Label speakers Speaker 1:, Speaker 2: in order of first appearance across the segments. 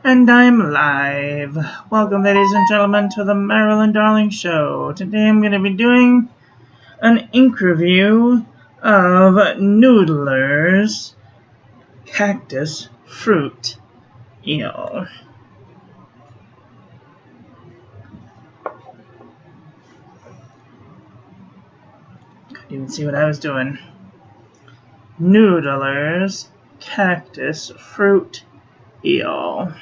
Speaker 1: And I'm live. Welcome, ladies and gentlemen, to the Marilyn Darling Show. Today I'm going to be doing an ink review of Noodlers Cactus Fruit Eel. Couldn't even see what I was doing. Noodlers Cactus Fruit Eel.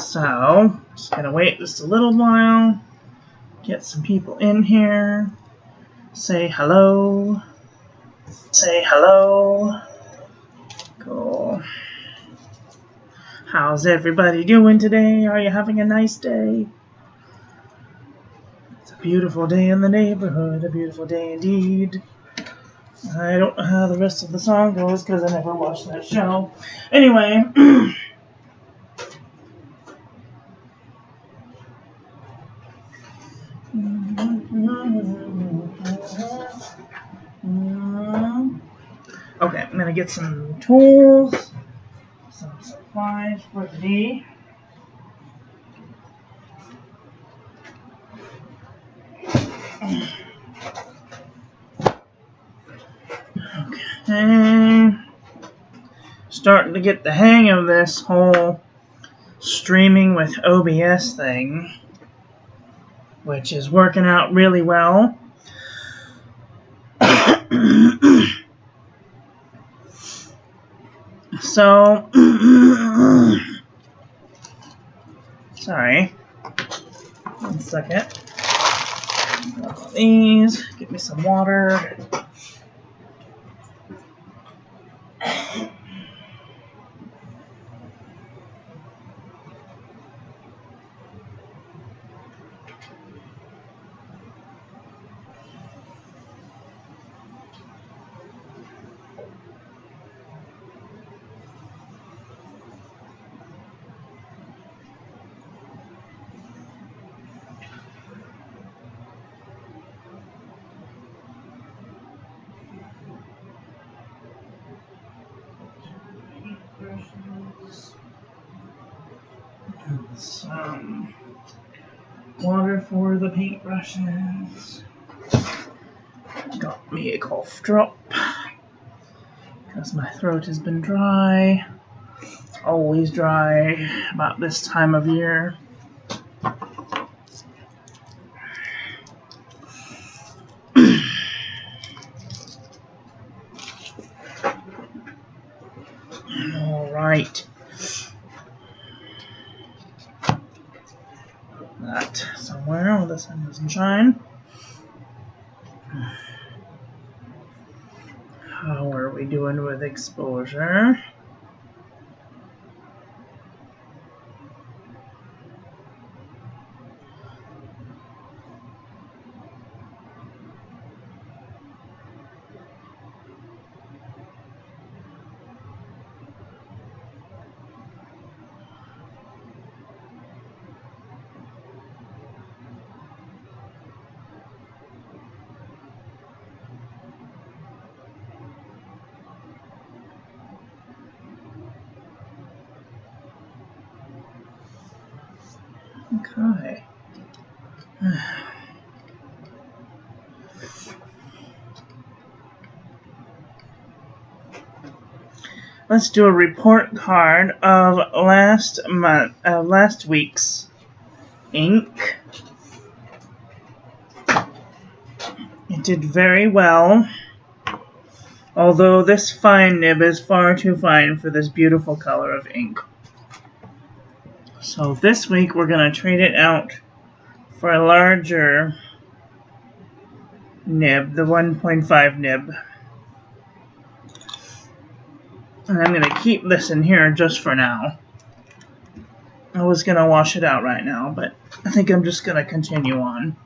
Speaker 1: So, just gonna wait just a little while, get some people in here, say hello, cool. How's everybody doing today? Are you having a nice day? It's a beautiful day in the neighborhood, a beautiful day indeed. I don't know how the rest of the song goes because I never watched that show. Anyway, okay, I'm gonna get some tools, some supplies for the day. Okay, starting to get the hang of this whole streaming with OBS thing, which is working out really well. So, sorry, 1 second. Grab all these, get me some water. Some water for the paintbrushes. Got me a cough drop because my throat has been dry, always dry about this time of year. All right. That somewhere where the sun doesn't shine. How are we doing with exposure? Okay. Let's do a report card of last week's ink. It did very well, although this fine nib is far too fine for this beautiful color of ink. So this week we're going to trade it out for a larger nib, the 1.5 nib. And I'm going to keep this in here just for now. I was going to wash it out right now, but I think I'm just going to continue on.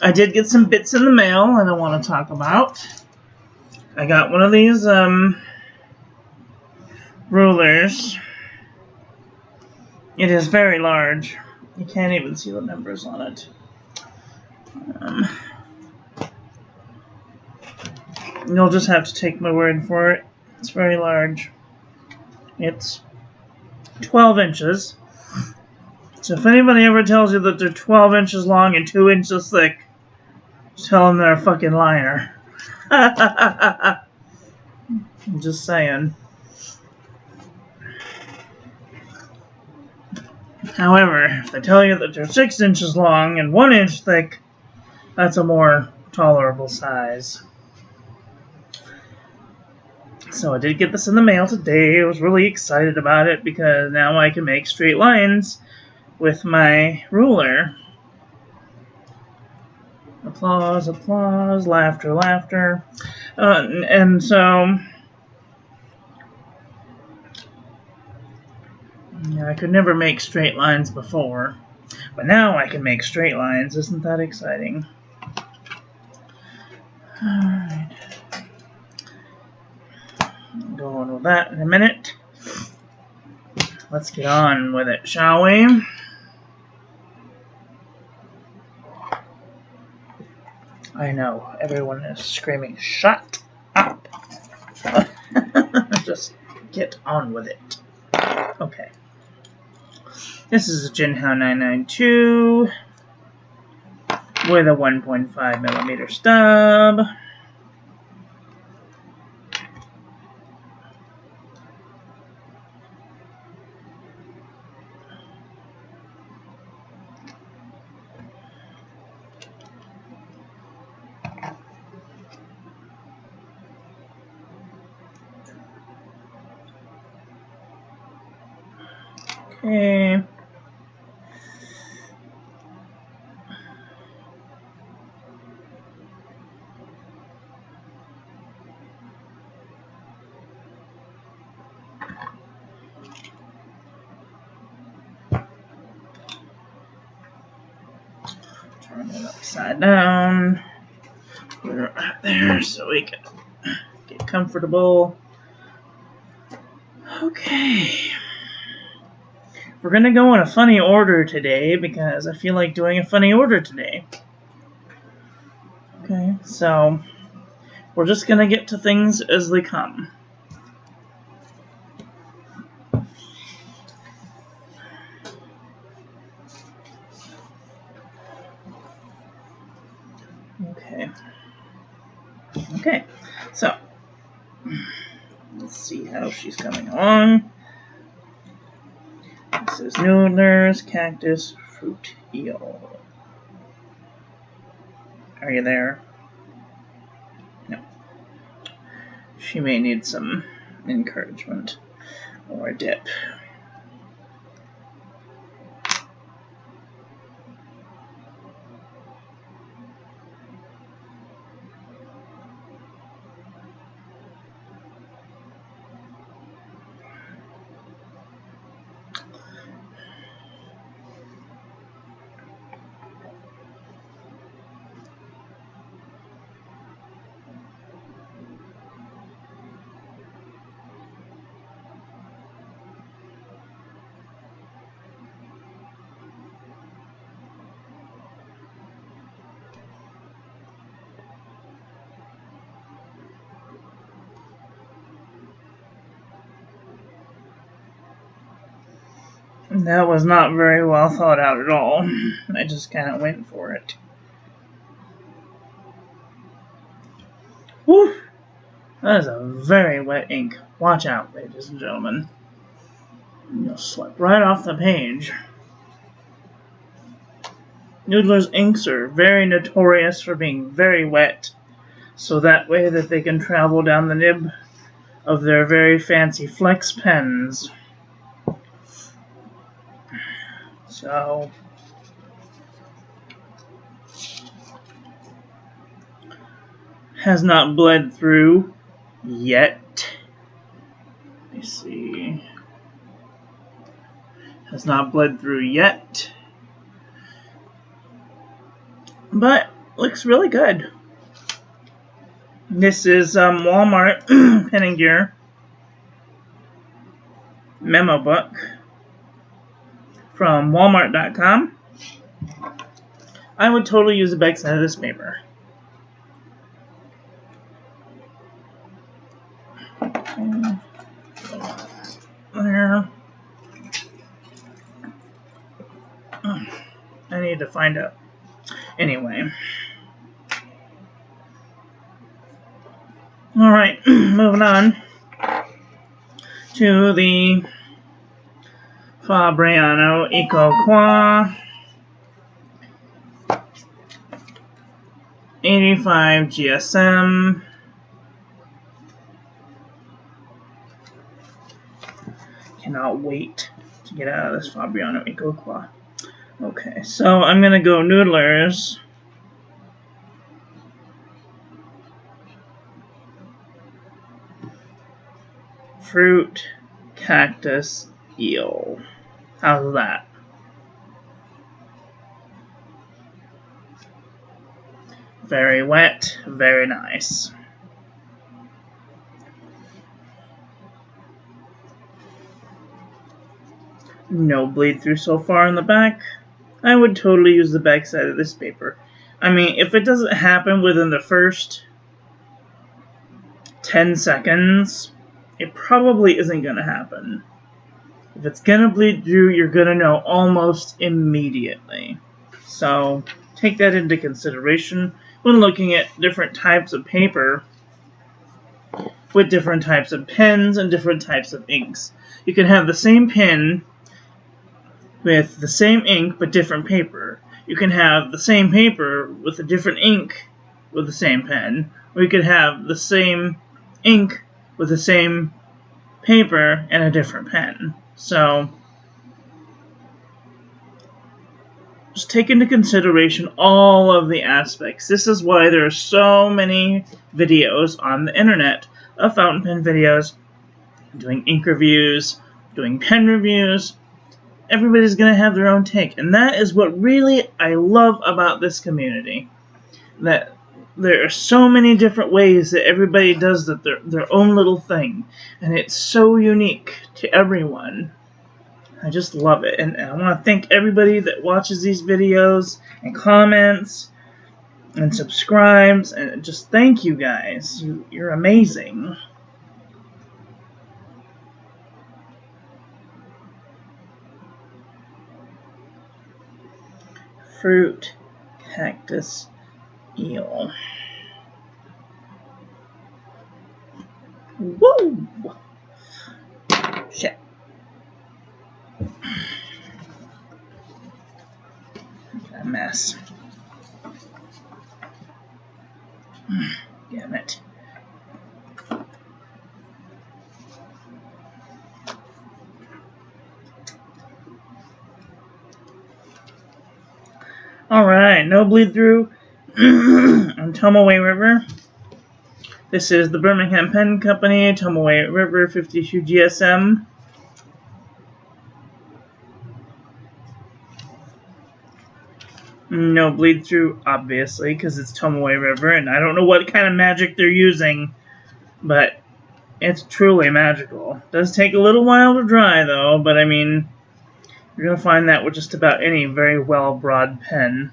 Speaker 1: I did get some bits in the mail that I want to talk about. I got one of these rulers. It is very large. You can't even see the numbers on it. You'll just have to take my word for it. It's very large. It's 12 inches. So if anybody ever tells you that they're 12 inches long and 2 inches thick, tell them they're a fucking liar. I'm just saying. However, if they tell you that they're 6 inches long and 1 inch thick, that's a more tolerable size. So I did get this in the mail today. I was really excited about it because now I can make straight lines with my ruler. Applause, applause, laughter, laughter. And so yeah, I could never make straight lines before, but now I can make straight lines. Isn't that exciting? Alright. Go on with that in a minute. Let's get on with it, shall we? I know, everyone is screaming, shut up! Just get on with it. Okay. This is a Jinhao 992 with a 1.5mm stub. Okay. Turn it upside down. Put it right there so we can get comfortable. Okay. We're going to go in a funny order today because I feel like doing a funny order today. Okay, so we're just going to get to things as they come. Okay, so let's see how she's coming along. This is Noodlers, Cactus, Fruit, Eel. Are you there? No. She may need some encouragement or a dip. That was not very well thought out at all. I just kind of went for it. Woo! That is a very wet ink. Watch out, ladies and gentlemen. You'll slip right off the page. Noodlers' inks are very notorious for being very wet, so that way that they can travel down the nib of their very fancy flex pens. So, has not bled through yet. Let me see. Has not bled through yet. But looks really good. This is Walmart Pen and Gear memo book from Walmart.com. I would totally use a big set of this paper. There. I need to find out. Anyway. Alright, moving on to the Fabriano Eco Qua 85 GSM. Cannot wait to get out of this Fabriano Eco Qua. Okay, so I'm gonna go Noodlers. Fruit, cactus, eel. How's that? Very wet, very nice. No bleed through so far in the back. I would totally use the back side of this paper. I mean, if it doesn't happen within the first 10 seconds, it probably isn't going to happen. If it's going to bleed through, you're going to know almost immediately. So take that into consideration when looking at different types of paper with different types of pens and different types of inks. You can have the same pen with the same ink but different paper. You can have the same paper with a different ink with the same pen, or you could have the same ink with the same paper and a different pen. So just take into consideration all of the aspects. This is why there are so many videos on the internet of fountain pen videos, doing ink reviews, doing pen reviews. Everybody's going to have their own take, and that is what really I love about this community. That there are so many different ways that everybody does their own little thing, and it's so unique to everyone. I just love it, and I want to thank everybody that watches these videos and comments and subscribes, and just thank you guys. You're amazing. Fruit, cactus, eel. Woo! Shit. A mess. Damn it. Alright, no bleed through on Tomaway River. This is the Birmingham Pen Company, Tomaway River 52 GSM. No bleed through, obviously, because it's Tomaway River, and I don't know what kind of magic they're using, but it's truly magical. It does take a little while to dry, though, but I mean, you're going to find that with just about any very well-broad pen.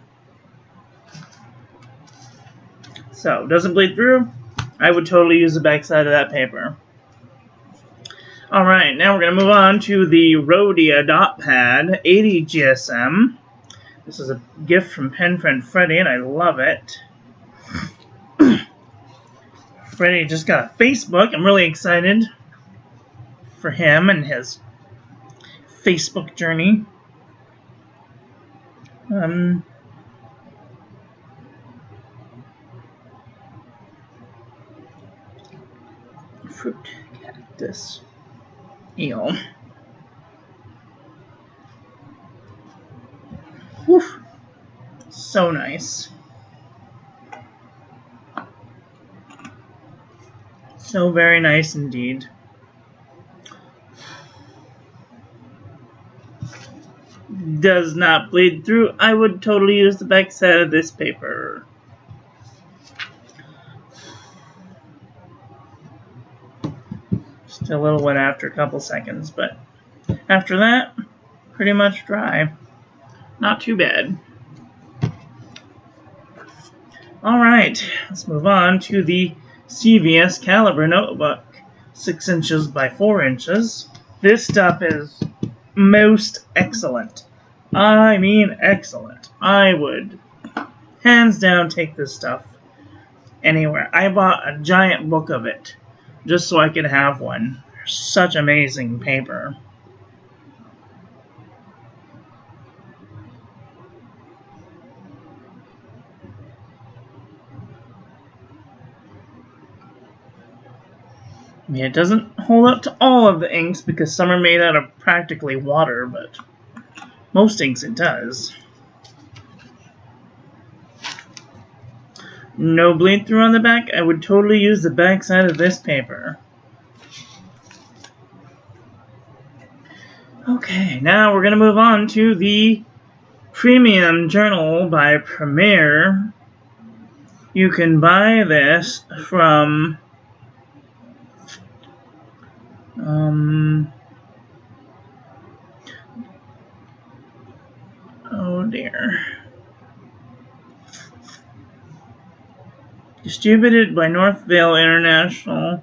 Speaker 1: So, doesn't bleed through? I would totally use the backside of that paper. Alright, now we're going to move on to the Rodya Dot Pad 80 GSM. This is a gift from pen friend Freddie, and I love it. Freddie just got a Facebook. I'm really excited for him and his Facebook journey. Fruit, cactus, eel. Whew. So nice. So very nice indeed. Does not bleed through. I would totally use the back side of this paper. Just a little wet after a couple seconds, but after that, pretty much dry. Not too bad. Alright, let's move on to the CVS Caliber Notebook. 6 inches by 4 inches. This stuff is most excellent. I mean excellent. I would hands down take this stuff anywhere. I bought a giant book of it just so I could have one. Such amazing paper. I mean, it doesn't hold up to all of the inks because some are made out of practically water, but most inks it does. No bleed through on the back. I would totally use the back side of this paper. Okay, now we're going to move on to the Premium Journal by Premier. You can buy this from oh dear. Distributed by Northvale International,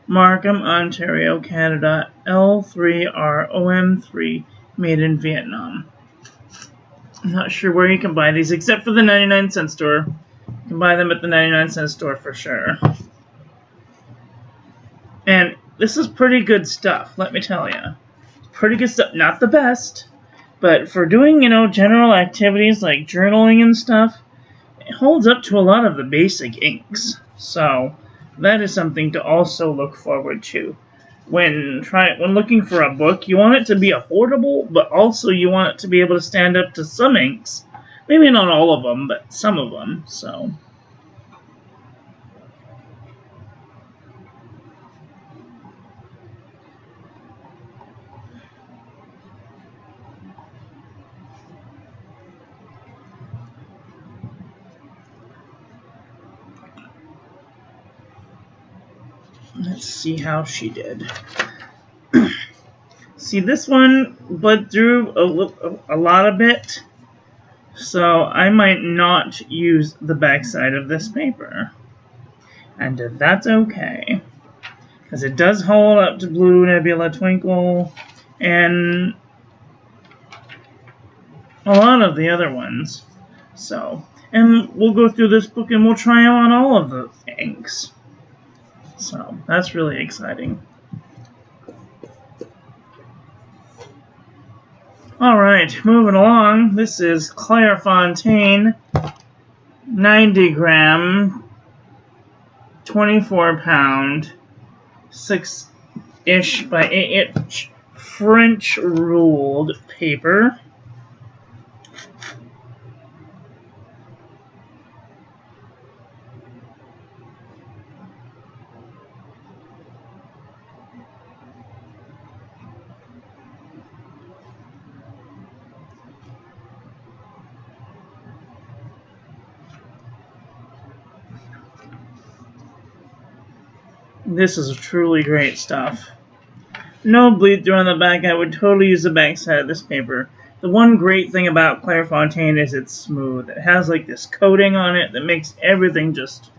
Speaker 1: Markham, Ontario, Canada, L3ROM3, made in Vietnam. I'm not sure where you can buy these, except for the 99-cent store. You can buy them at the 99-cent store for sure. And this is pretty good stuff, let me tell you. Pretty good stuff. Not the best, but for doing, general activities like journaling and stuff, it holds up to a lot of the basic inks. So that is something to also look forward to. When looking for a book, you want it to be affordable, but also you want it to be able to stand up to some inks. Maybe not all of them, but some of them. So let's see how she did. See, this one bled through a lot of it, so I might not use the backside of this paper. And that's okay, because it does hold up to Blue Nebula Twinkle and a lot of the other ones. So, and we'll go through this book and we'll try on all of the inks. So, that's really exciting. Alright, moving along. This is Clairefontaine 90 gram, 24 pound, 6-ish by 8-inch French ruled paper. This is truly great stuff. No bleed through on the back. I would totally use the back side of this paper. The one great thing about Clairefontaine is it's smooth. It has like this coating on it that makes everything just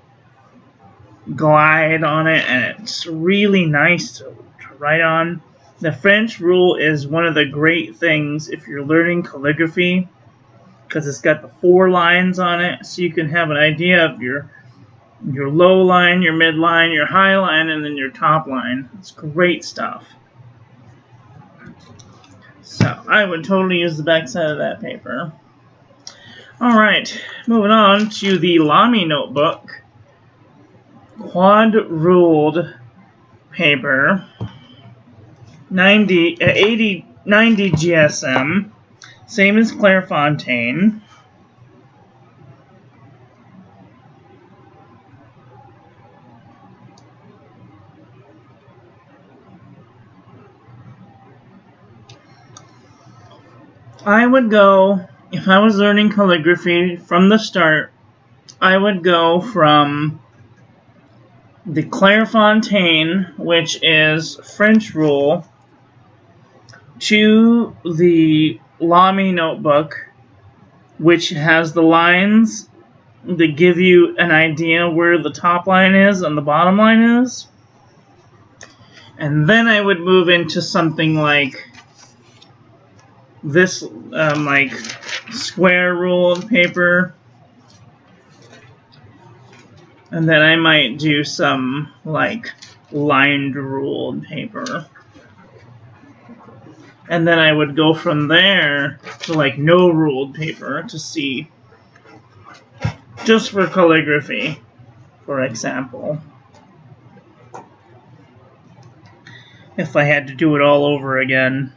Speaker 1: glide on it, and it's really nice to write on. The French rule is one of the great things if you're learning calligraphy, because it's got the 4 lines on it, so you can have an idea of your low line, your mid line, your high line, and then your top line. It's great stuff. So I would totally use the back side of that paper. Alright, moving on to the Lamy notebook. Quad ruled paper. 90 GSM. Same as Clairefontaine. I would go, if I was learning calligraphy from the start, I would go from the Clairefontaine, which is French rule, to the Lamy notebook, which has the lines that give you an idea where the top line is and the bottom line is. And then I would move into something like this, like square ruled paper. And then I might do some like lined ruled paper. And then I would go from there to like no ruled paper to see, just for calligraphy, for example. If I had to do it all over again.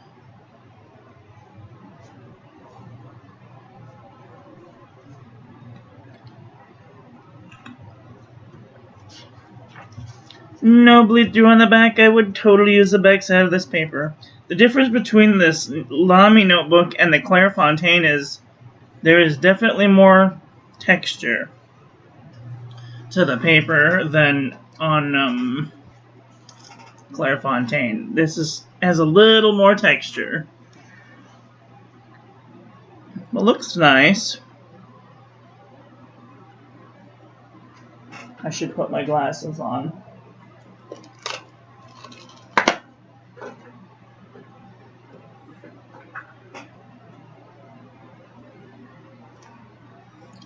Speaker 1: No bleed through on the back. I would totally use the back side of this paper. The difference between this Lamy notebook and the Clairefontaine is there is definitely more texture to the paper than on Clairefontaine. This has a little more texture. It looks nice. I should put my glasses on.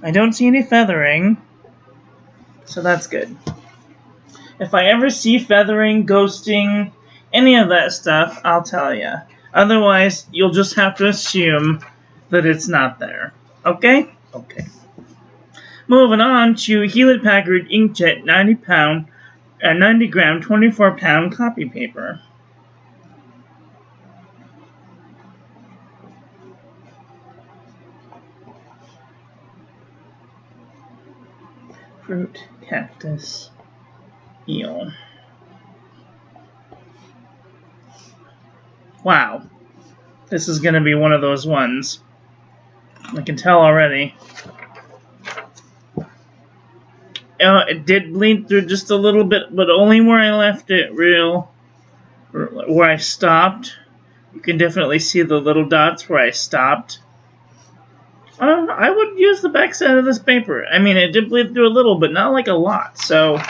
Speaker 1: I don't see any feathering, so that's good. If I ever see feathering, ghosting, any of that stuff, I'll tell you. Otherwise, you'll just have to assume that it's not there. Okay? Okay. Moving on to Hewlett Packard Inkjet 90 gram, 24 pound copy paper. Fruit, cactus, eel. Wow. This is going to be one of those ones. I can tell already. It did bleed through just a little bit, but only where I left it where I stopped. You can definitely see the little dots where I stopped. I would use the back side of this paper. I mean, it did bleed through a little, but not like a lot. So,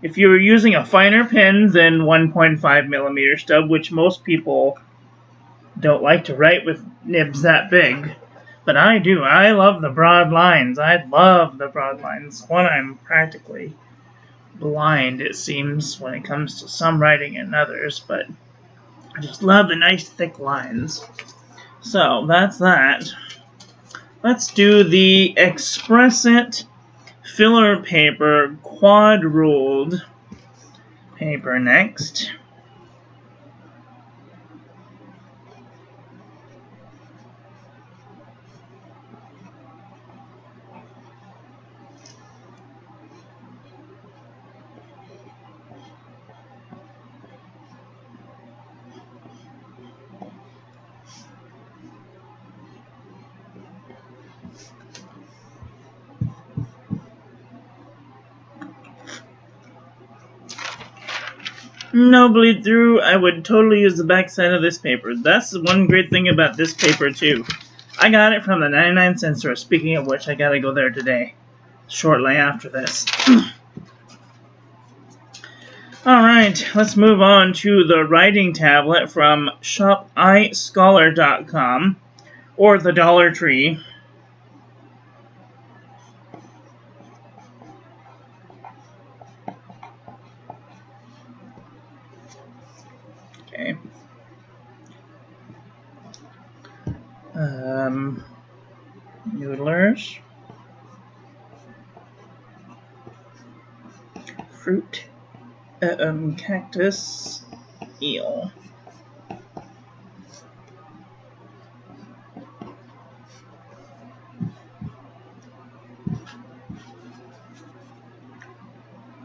Speaker 1: if you were using a finer pen than 1.5 millimeter stub, which most people don't like to write with nibs that big, but I do. I love the broad lines. I love the broad lines. When I'm practically blind, it seems, when it comes to some writing and others, but I just love the nice thick lines. So, that's that. Let's do the Express-It filler paper, quad ruled paper next. No bleed through. I would totally use the back side of this paper. That's the one great thing about this paper too. I got it from the 99-cent store. Speaking of which, I gotta go there today, shortly after this. Alright, let's move on to the writing tablet from shopischolar.com or the Dollar Tree. Okay. Noodlers. Fruit. Cactus. Eel.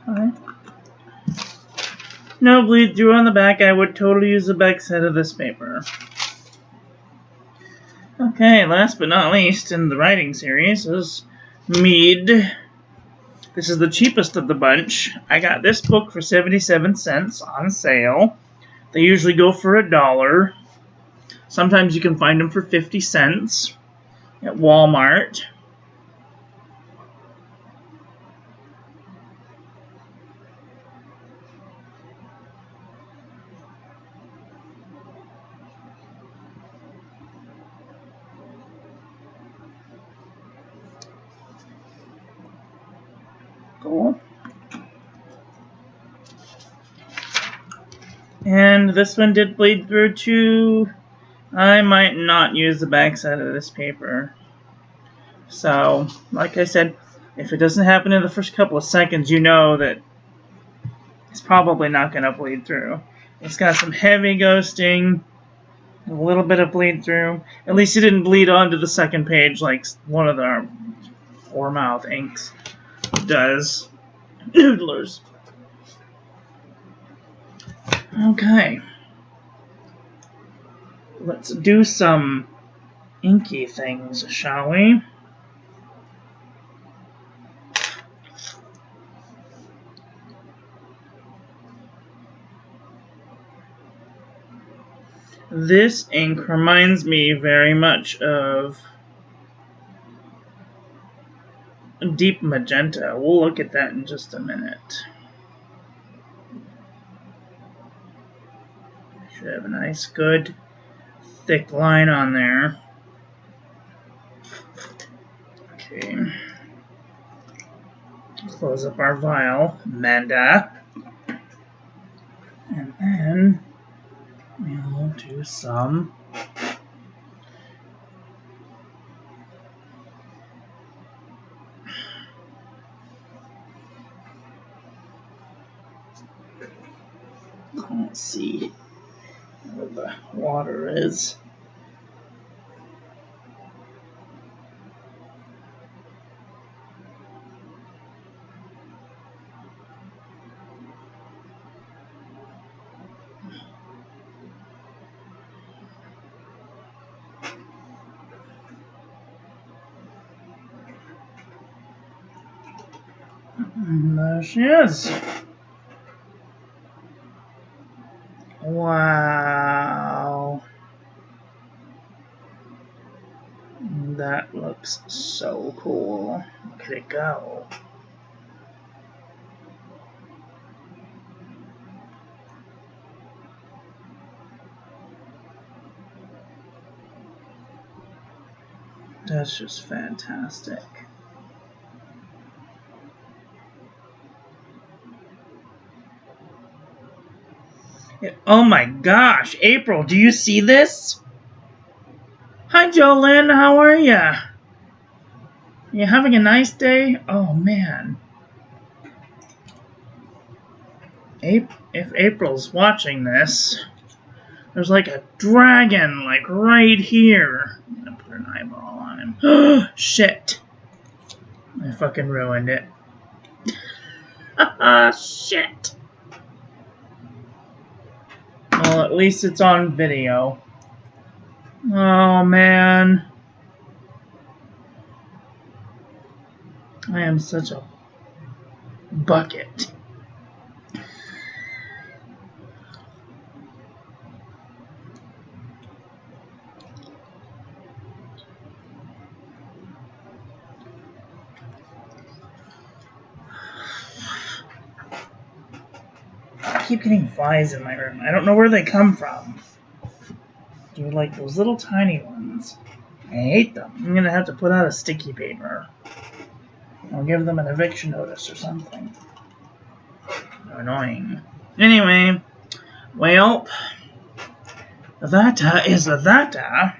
Speaker 1: Alright. No bleed through on the back. I would totally use the back side of this paper. Okay, last but not least in the writing series is Mead. This is the cheapest of the bunch. I got this book for 77 cents on sale. They usually go for $1. Sometimes you can find them for 50 cents at Walmart. Cool. And this one did bleed through too. I might not use the backside of this paper. So, like I said, if it doesn't happen in the first couple of seconds, you know that it's probably not going to bleed through. It's got some heavy ghosting, a little bit of bleed through. At least it didn't bleed onto the second page like one of the Four Mouth inks does. Noodlers. Okay. Let's do some inky things, shall we? This ink reminds me very much of deep magenta. We'll look at that in just a minute. Should have a nice, good, thick line on there. Okay. Close up our vial, Amanda. And then we'll do some let's see where the water is. And there she is. Wow. That looks so cool. Look at it go. That's just fantastic. Oh my gosh, April, do you see this? Hi, Jolyn, how are ya? You having a nice day? Oh man. If April's watching this, there's like a dragon, like right here. I'm gonna put an eyeball on him. Shit. I fucking ruined it. Shit. Well, at least it's on video. Oh, man. I am such a bucket. I keep getting flies in my room. I don't know where they come from. They're like those little tiny ones. I hate them. I'm gonna have to put out a sticky paper. I'll give them an eviction notice or something. They're annoying. Anyway, well, that is that.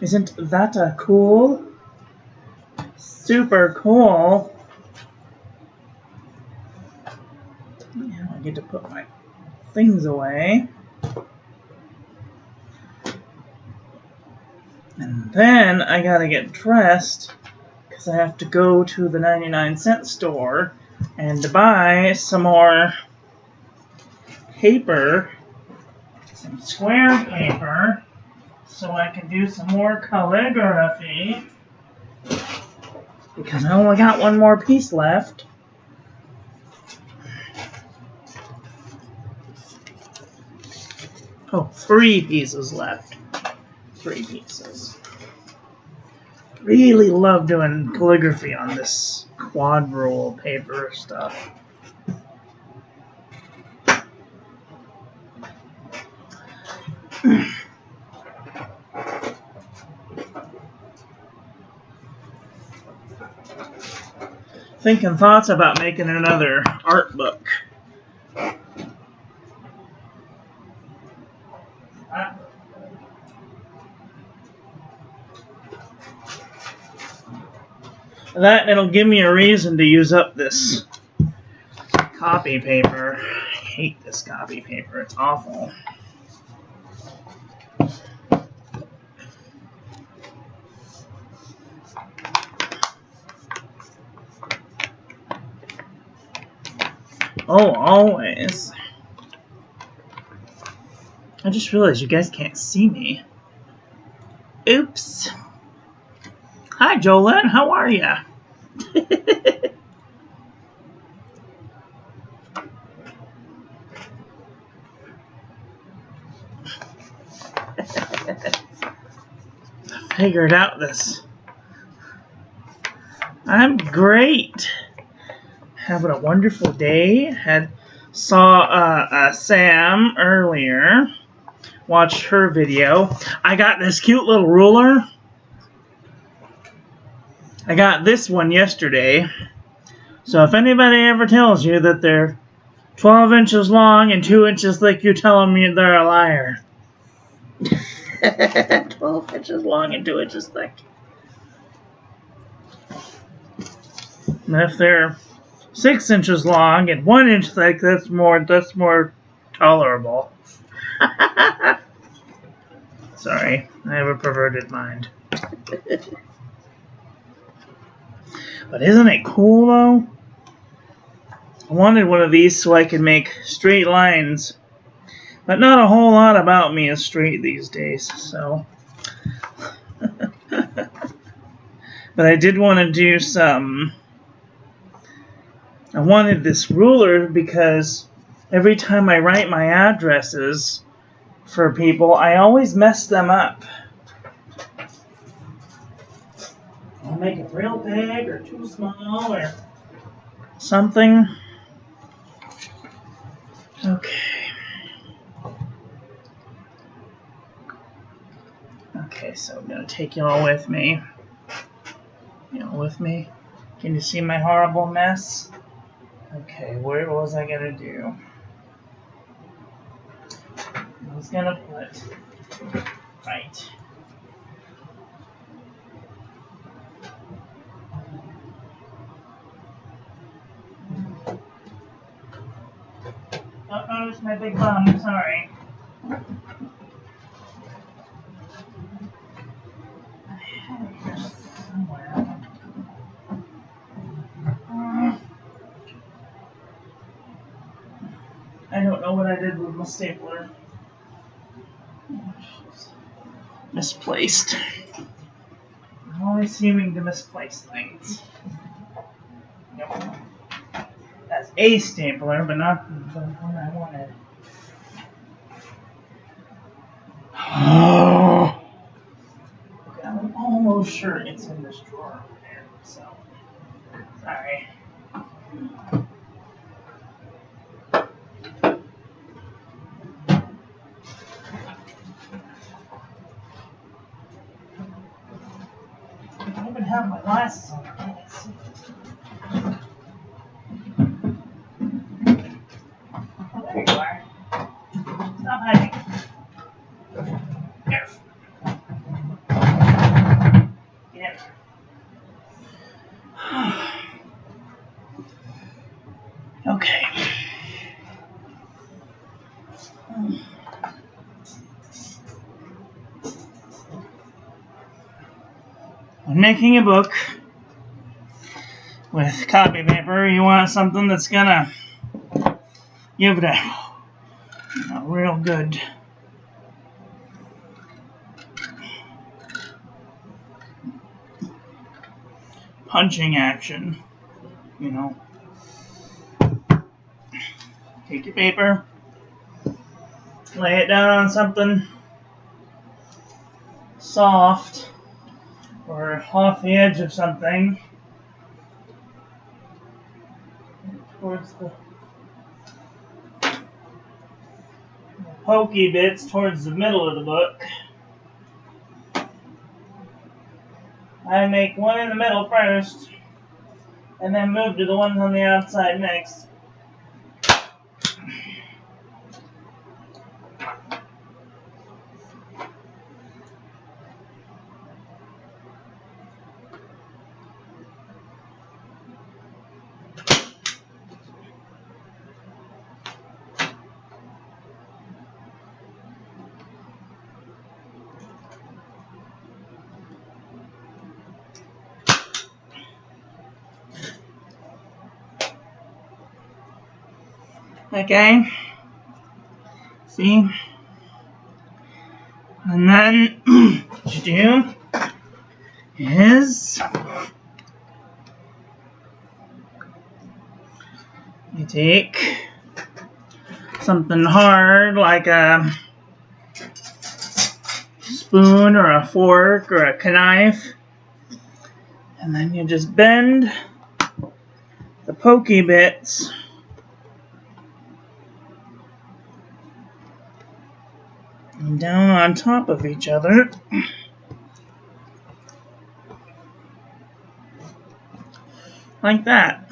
Speaker 1: Isn't that cool? Super cool. Now I get to put my things away. And then I gotta get dressed because I have to go to the 99-cent store and buy some more paper, some square paper, so I can do some more calligraphy because I only got one more piece left. Oh, 3 pieces left. 3 pieces. Really love doing calligraphy on this quad roll paper stuff. thinking thoughts about making another art book. That and it'll give me a reason to use up this copy paper. I hate this copy paper. It's awful. Oh, always. I just realized you guys can't see me. Oops. Hi, Jolene. How are ya? Figured out this. I'm great. Having a wonderful day. Saw Sam earlier. Watched her video. I got this cute little ruler. I got this one yesterday. So if anybody ever tells you that they're 12 inches long and 2 inches thick, you tell them they're a liar. 12 inches long and 2 inches thick. And if they're 6 inches long and 1 inch thick, that's more tolerable. Sorry, I have a perverted mind. But isn't it cool though? I wanted one of these so I could make straight lines. But not a whole lot about me is straight these days, so. But I did want to do some. I wanted this ruler because every time I write my addresses for people, I always mess them up. I'll make it real big or too small or something. Okay. Okay, so I'm going to take you all with me. Can you see my horrible mess? Okay, what was I going to do? I was going to put... Right. Oh, it's my big bum. Sorry. I had it here somewhere. I don't know what I did with my stapler. Misplaced. I'm always seeming to misplace things. Yep. That's a stapler, but not the one I wanted. Oh. Okay, I'm almost sure it's in this drawer over there, so sorry. I don't even have my glasses on. I can't see. Oh, there you are. Stop hiding. Here. Get in. Okay. When making a book with copy paper, you want something that's gonna give it a real good punching action, you know. Take your paper, lay it down on something soft or off the edge of something towards the pokey bits towards the middle of the book. I make one in the middle first, and then move to the ones on the outside next. Okay, see, and then what you do is you take something hard like a spoon or a fork or a knife, and then you just bend the pokey bits down on top of each other, like that.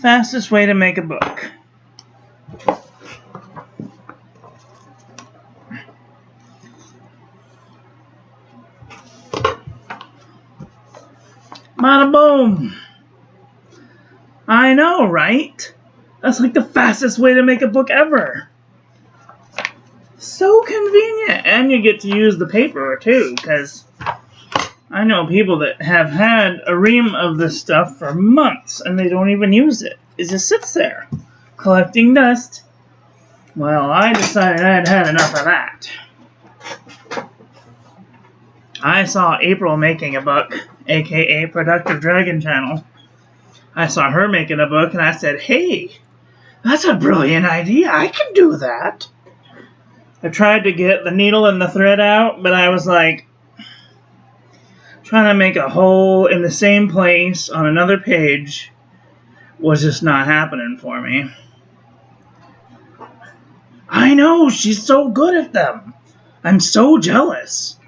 Speaker 1: Fastest way to make a book. Bada boom! I know, right? That's like the fastest way to make a book ever. So convenient, and you get to use the paper too, because I know people that have had a ream of this stuff for months and they don't even use it. It just sits there, collecting dust. Well, I decided I'd had enough of that. I saw April making a book, aka Productive Dragon Channel. I saw her making a book and I said, hey, that's a brilliant idea. I can do that. I tried to get the needle and the thread out, but I was like, trying to make a hole in the same place on another page was just not happening for me. I know, she's so good at them. I'm so jealous.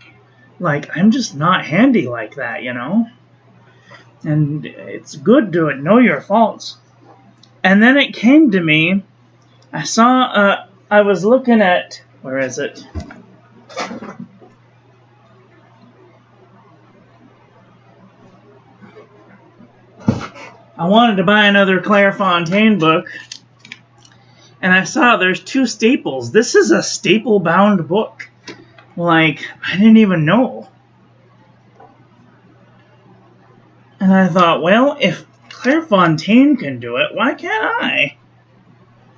Speaker 1: Like, I'm just not handy like that, you know? And it's good to know your faults. And then it came to me, I was looking at, where is it? I wanted to buy another Clairefontaine book, and I saw there's 2 staples. This is a staple-bound book. Like, I didn't even know. And I thought, well, if Clairefontaine can do it, why can't I?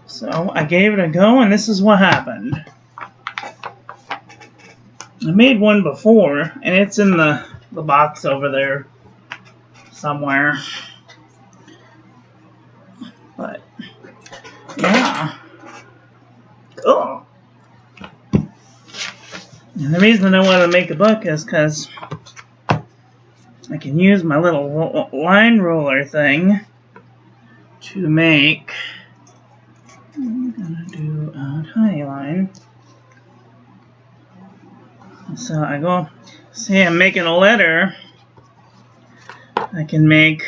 Speaker 1: So I gave it a go, and this is what happened. I made one before, and it's in the box over there somewhere. But, yeah. Cool. And the reason I want to make a book is because I can use my little line roller thing to make, I'm going to do a tiny line. So I go, see, I'm making a letter. I can make,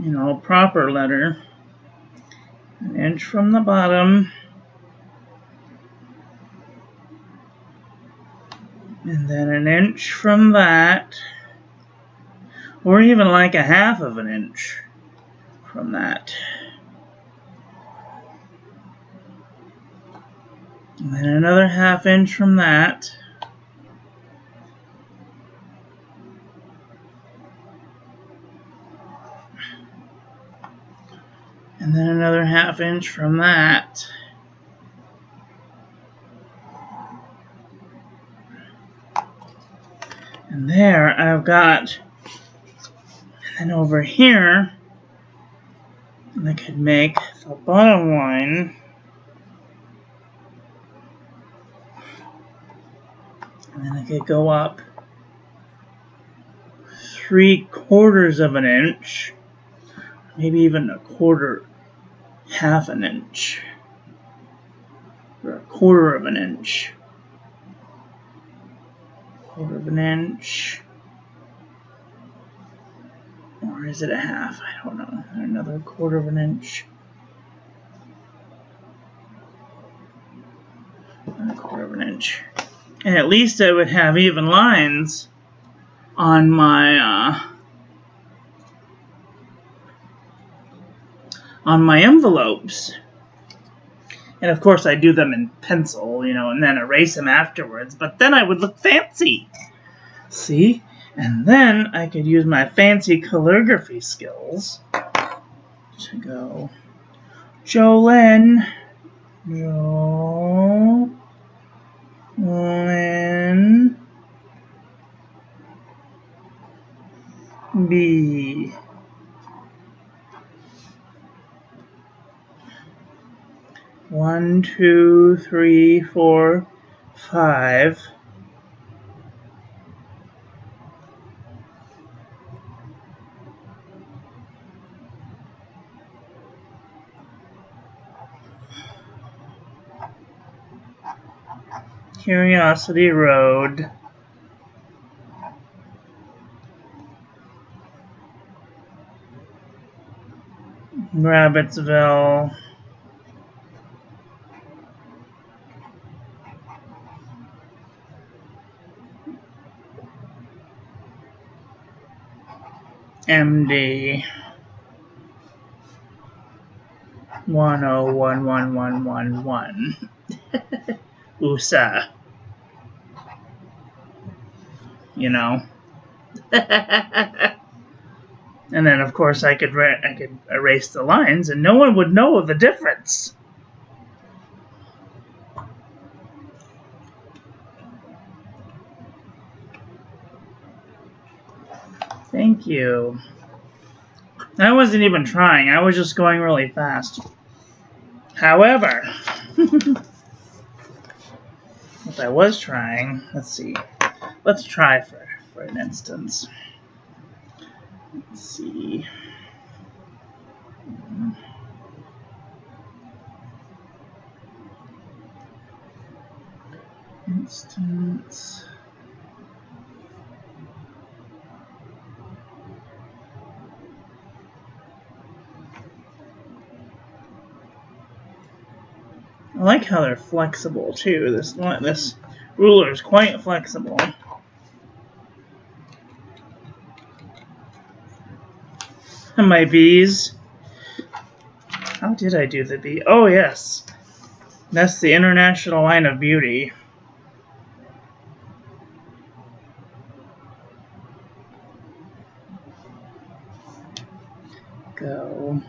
Speaker 1: you know, a proper letter. An inch from the bottom. And then an inch from that. Or even like a half of an inch from that. And then another half inch from that. And then another half inch from that. And there I've got, and then over here, I could make the bottom line. And then I could go up 3/4 of an inch, maybe even half an inch, or 1/4 of an inch, 1/4 of an inch, or is it a half? I don't know. Another 1/4 of an inch, and a 1/4 of an inch, and at least I would have even lines on my envelopes. And of course I do them in pencil, you know, and then erase them afterwards, but then I would look fancy. See? And then I could use my fancy calligraphy skills to go Jolyn, B. One, two, three, four, 5. Curiosity Road. Rabbitsville. MD 1011111. USA. You know. And then of course I could erase the lines and no one would know the difference. Thank you. I wasn't even trying. I was just going really fast. However, if I was trying, let's see. Let's try for an instance. Let's see. Instance. I like how they're flexible too. This ruler is quite flexible. And my bees. How did I do the bee? Oh yes, that's the International Line of Beauty. Go.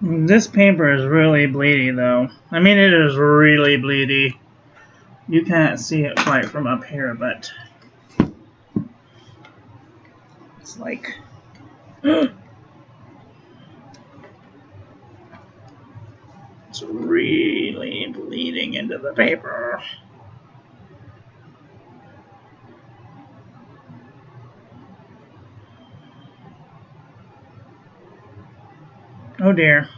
Speaker 1: This paper is really bleedy, though. I mean, it is really bleedy. You can't see it quite from up here, but it's like... It's really bleeding into the paper. Oh dear.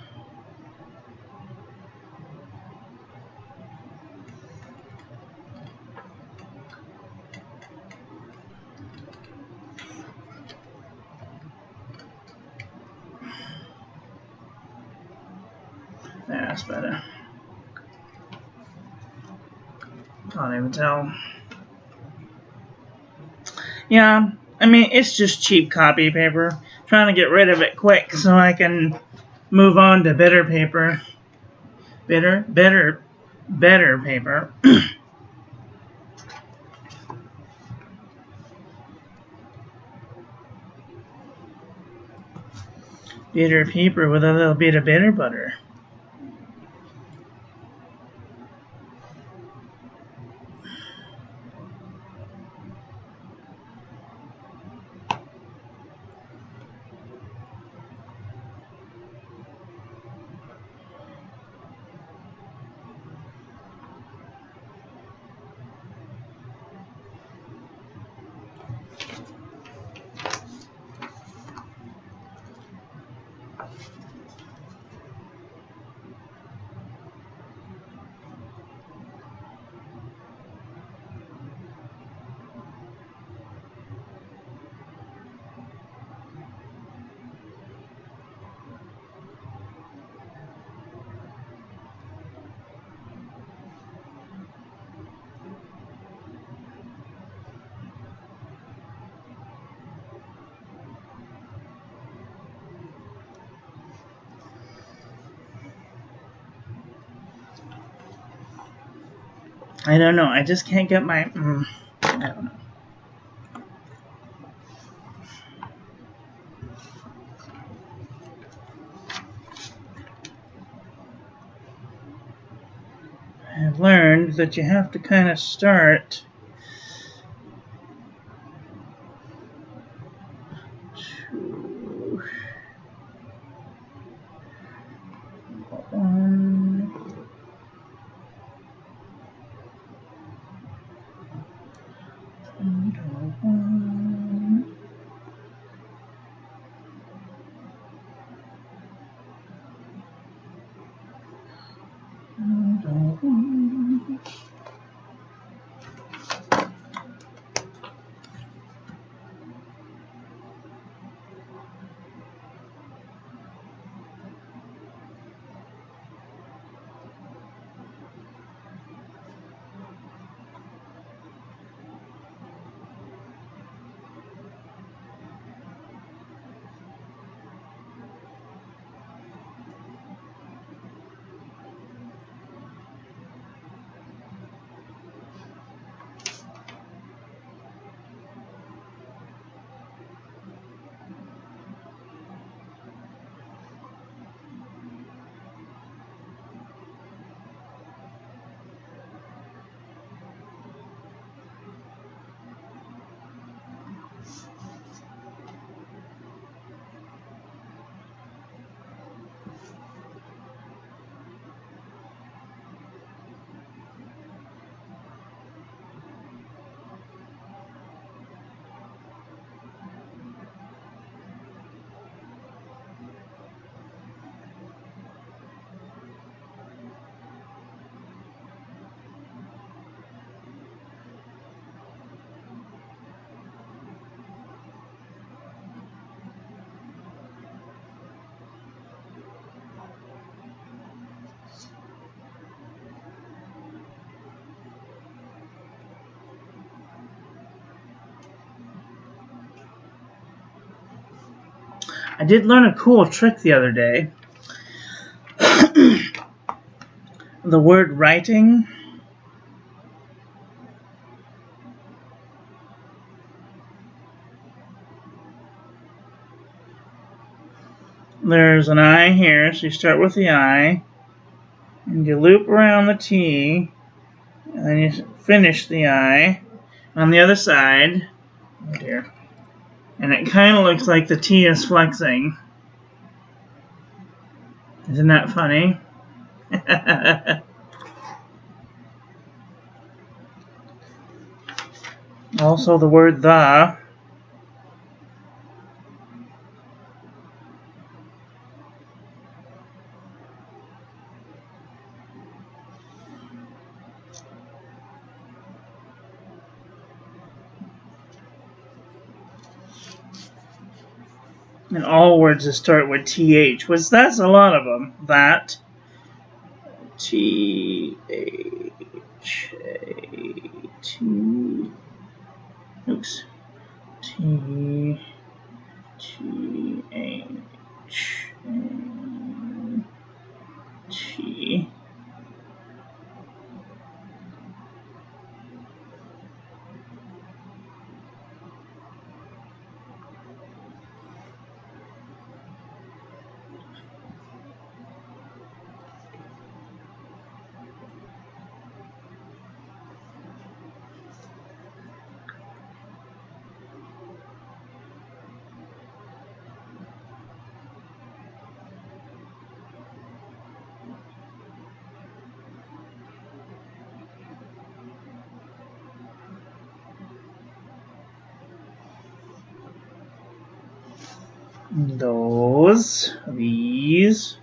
Speaker 1: That's better. Can't even tell. Yeah, I mean, it's just cheap copy paper. Trying to get rid of it quick so I can move on to better paper. Better paper. Bitter paper with a little bit of bitter butter. I don't know. I just can't get my... I don't know. I've learned that you have to kind of start... I did learn a cool trick the other day. The word writing. there's an I here, so you start with the I, and you loop around the T, and then you finish the I on the other side. Oh dear. And it kind of looks like the T is flexing. Isn't that funny? Also the word the. And all words that start with TH, which that's a lot of them. That. T-H-A-T. Oops. T-T-H-A-T. Those, these.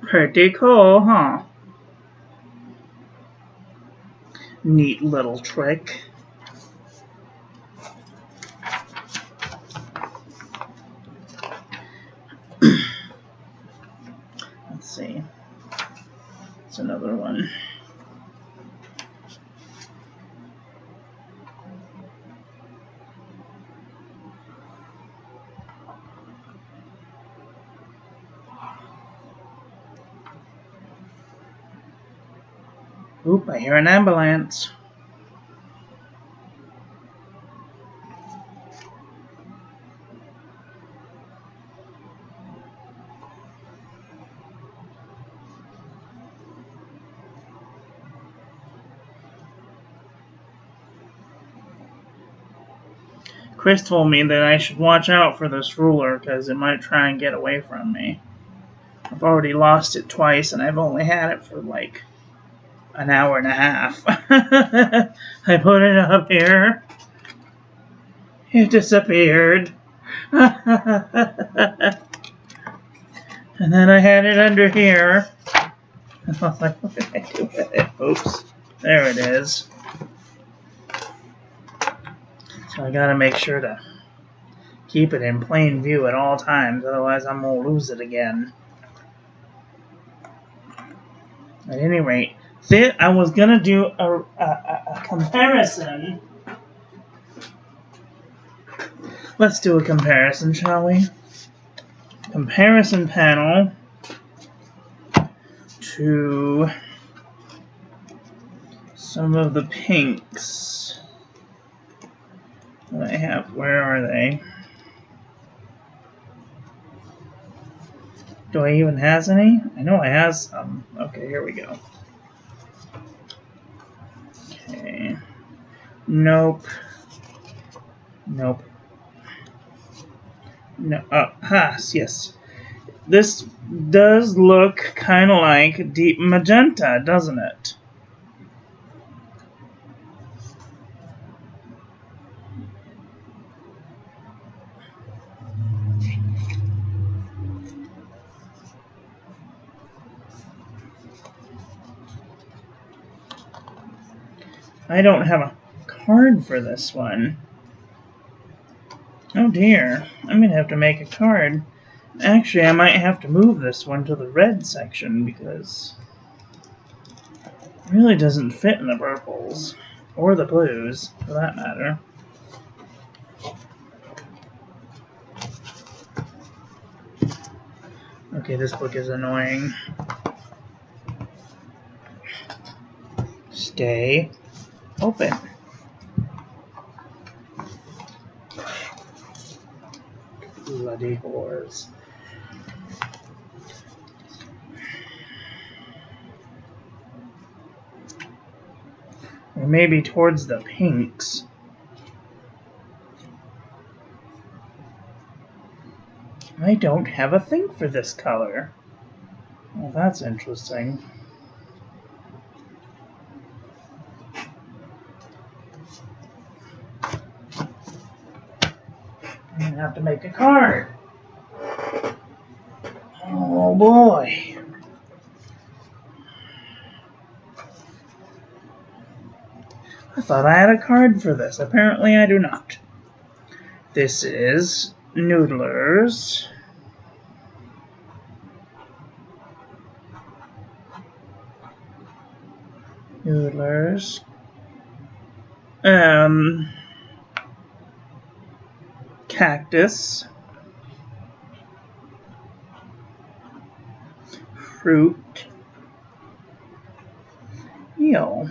Speaker 1: Pretty cool, huh? Neat little trick. Let's see. It's another one. Oop, I hear an ambulance. Chris told me that I should watch out for this ruler because it might try and get away from me. I've already lost it twice and I've only had it for like an hour and a half. I put it up here. It disappeared. And then I had it under here. And I was like, what did I do with it? Oops. There it is. So I gotta make sure to keep it in plain view at all times, otherwise I'm gonna lose it again. At any rate, I was gonna do a comparison. Let's do a comparison, shall we? Comparison panel to some of the pinks that I have. Where are they? Do I even have any? I know I have some. Okay, here we go. Okay. Nope. Nope. No. Yes. This does look kind of like deep magenta, doesn't it? I don't have a card for this one. Oh dear, I'm going to have to make a card. Actually, I might have to move this one to the red section because it really doesn't fit in the purples. Or the blues, for that matter. Okay, this book is annoying. Stay open. Bloody whores. Or maybe towards the pinks. I don't have a thing for this color. Well, that's interesting. I'm gonna have to make a card. Oh boy. I thought I had a card for this. Apparently I do not. This is Noodlers. Noodlers. Cactus. Fruit. Eel.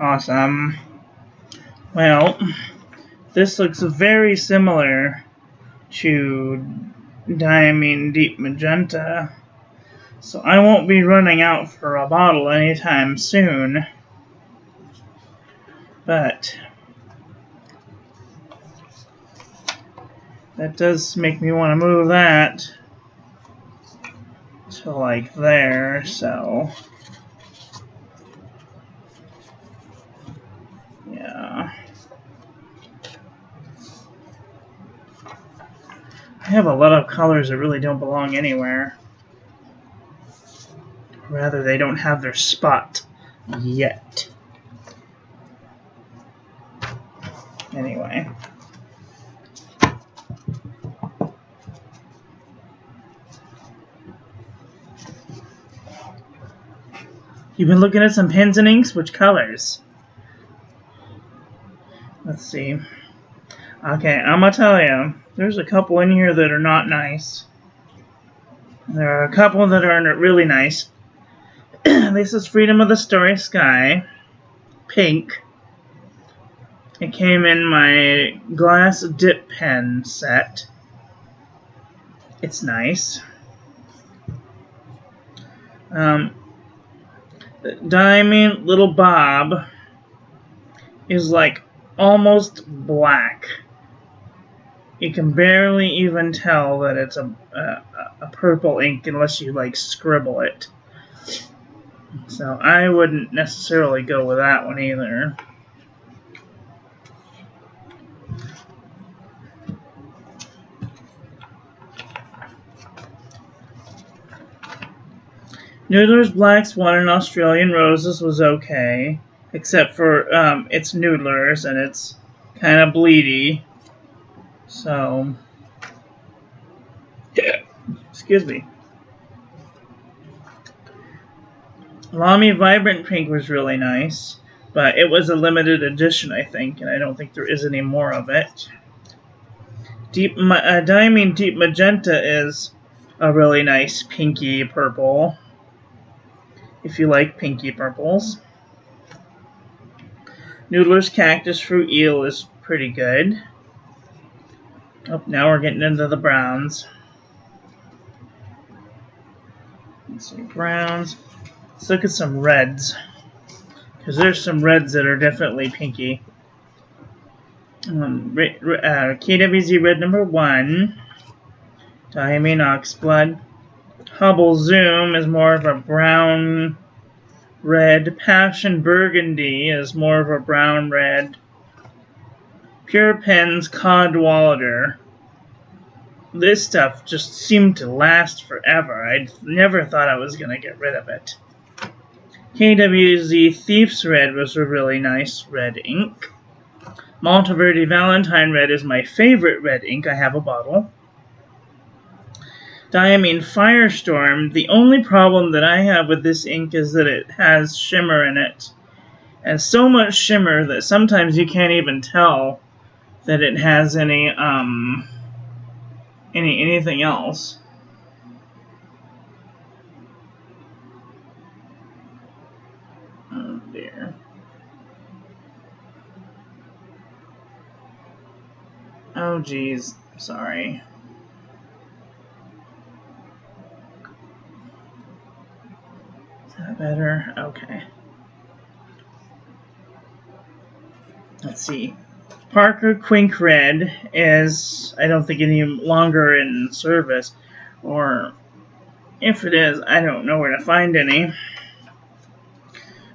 Speaker 1: Awesome. Well, this looks very similar to Diamine Deep Magenta, so I won't be running out for a bottle anytime soon. But that does make me want to move that to like there, so yeah. I have a lot of colors that really don't belong anywhere. Rather, they don't have their spot yet. Anyway. You've been looking at some pens and inks? Which colors? Let's see. Okay, I'm gonna tell you. There's a couple in here that are not nice. There are a couple that are really nice. This is Freedom of the Starry Sky. Pink. It came in my glass dip pen set. It's nice. Diamond Little Bob is like almost black. You can barely even tell that it's a purple ink unless you like scribble it. So I wouldn't necessarily go with that one either. Noodlers Black Swan and Australian Roses was okay, except for it's Noodlers and it's kind of bleedy. So, excuse me. Lamy Vibrant Pink was really nice, but it was a limited edition, I think, and I don't think there is any more of it. Diamine Deep Magenta is a really nice pinky purple, if you like pinky purples. Noodler's Cactus Fruit Eel is pretty good. Oh, now we're getting into the browns. Let's see, browns. Let's look at some reds, because there's some reds that are definitely pinky. KWZ red number 1, Diamine Oxblood. Hubble Zoom is more of a brown red. Passion Burgundy is more of a brown red. Pure Pens Cod Wallader. This stuff just seemed to last forever. I never thought I was going to get rid of it. KWZ Thief's Red was a really nice red ink. Monteverdi Valentine Red is my favorite red ink. I have a bottle. Diamine Firestorm. The only problem that I have with this ink is that it has shimmer in it. And so much shimmer that sometimes you can't even tell that it has anything else. Oh dear. Oh geez, sorry. Is that better? Okay. Let's see. Parker Quink Red is, I don't think, any longer in service. Or, if it is, I don't know where to find any.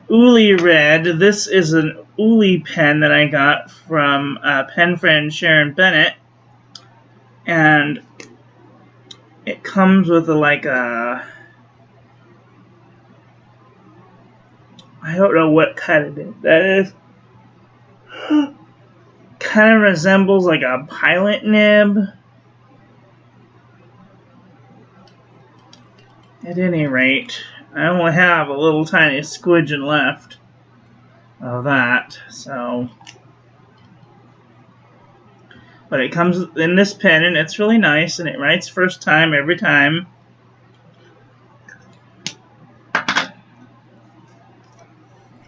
Speaker 1: Uli Red. This is an Uli pen that I got from pen friend Sharon Bennett. And it comes with I don't know what kind it is. That is kind of resembles like a pilot nib. At any rate, I only have a little tiny squidgen left of that, so. But it comes in this pen and it's really nice and it writes first time every time.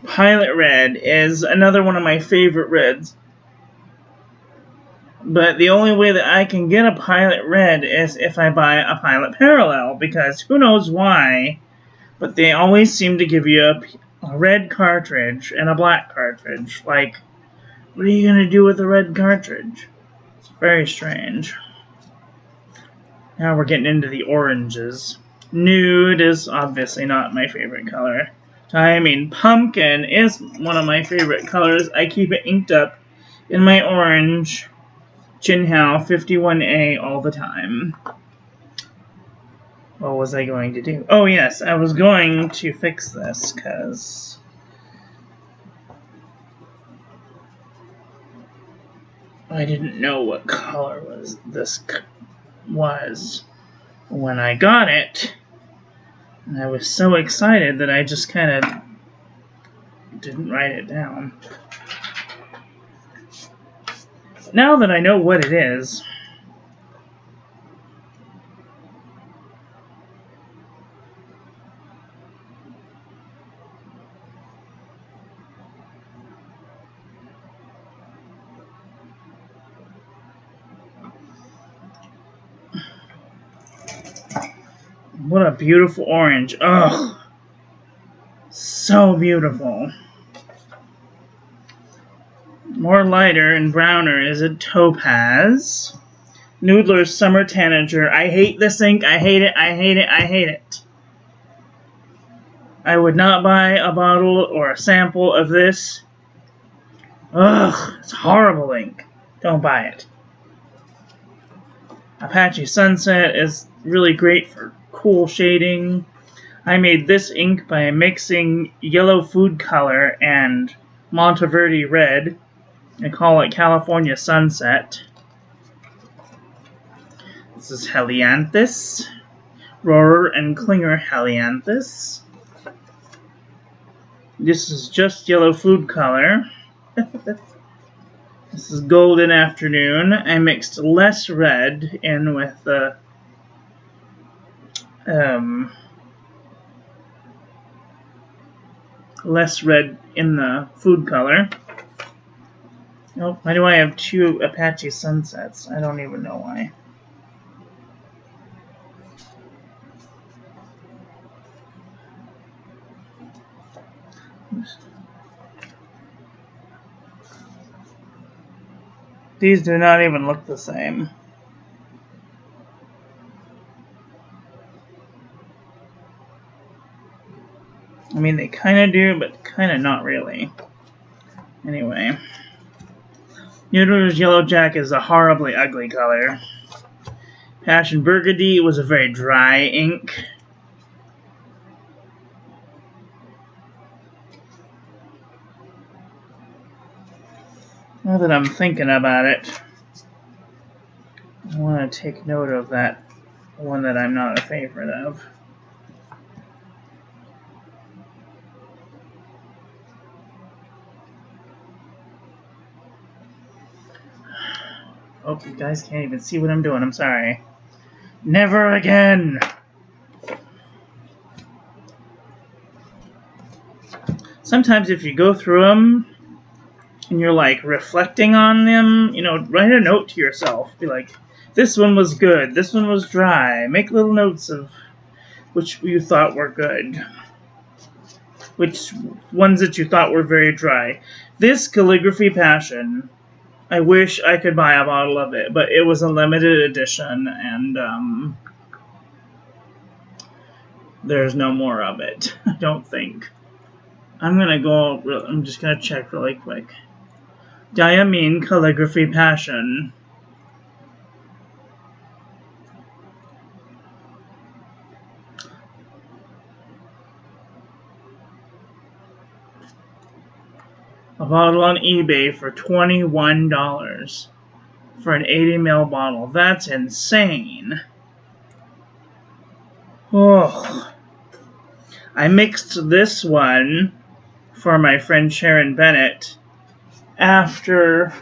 Speaker 1: Pilot Red is another one of my favorite reds. But the only way that I can get a Pilot Red is if I buy a Pilot Parallel, because who knows why, but they always seem to give you a red cartridge and a black cartridge. Like, what are you going to do with a red cartridge? It's very strange. Now we're getting into the oranges. Nude is obviously not my favorite color. I mean, pumpkin is one of my favorite colors. I keep it inked up in my orange Jinhao 51A all the time. What was I going to do? Oh yes, I was going to fix this because I didn't know what color this was when I got it. And I was so excited that I just kind of didn't write it down. Now that I know what it is, what a beautiful orange. Ugh. So beautiful. More lighter and browner is a Topaz. Noodlers Summer Tanager. I hate this ink. I hate it. I hate it. I hate it. I would not buy a bottle or a sample of this. Ugh. It's horrible ink. Don't buy it. Apache Sunset is really great for cool shading. I made this ink by mixing yellow food color and Monteverdi red. I call it California Sunset. This is Helianthus. Rohrer and Klinger Helianthus. This is just yellow food color. This is Golden Afternoon. I mixed less red in with the less red in the food color. Oh, why do I have two Apache Sunsets? I don't even know why. These do not even look the same. I mean, they kind of do, but kind of not really. Anyway. Noodlers Yellow Jack is a horribly ugly color. Passion Burgundy was a very dry ink. Now that I'm thinking about it, I want to take note of that one that I'm not a favorite of. Oh, you guys can't even see what I'm doing. I'm sorry. Never again! Sometimes if you go through them and you're like reflecting on them, you know, write a note to yourself. Be like, this one was good, this one was dry. Make little notes of which you thought were good. Which ones that you thought were very dry. This Calligraphy Passion, I wish I could buy a bottle of it, but it was a limited edition, and there's no more of it, I don't think. I'm just gonna check really quick. Diamine Calligraphy Passion. A bottle on eBay for $21 for an 80 ml bottle. That's insane. Oh. I mixed this one for my friend Sharon Bennett after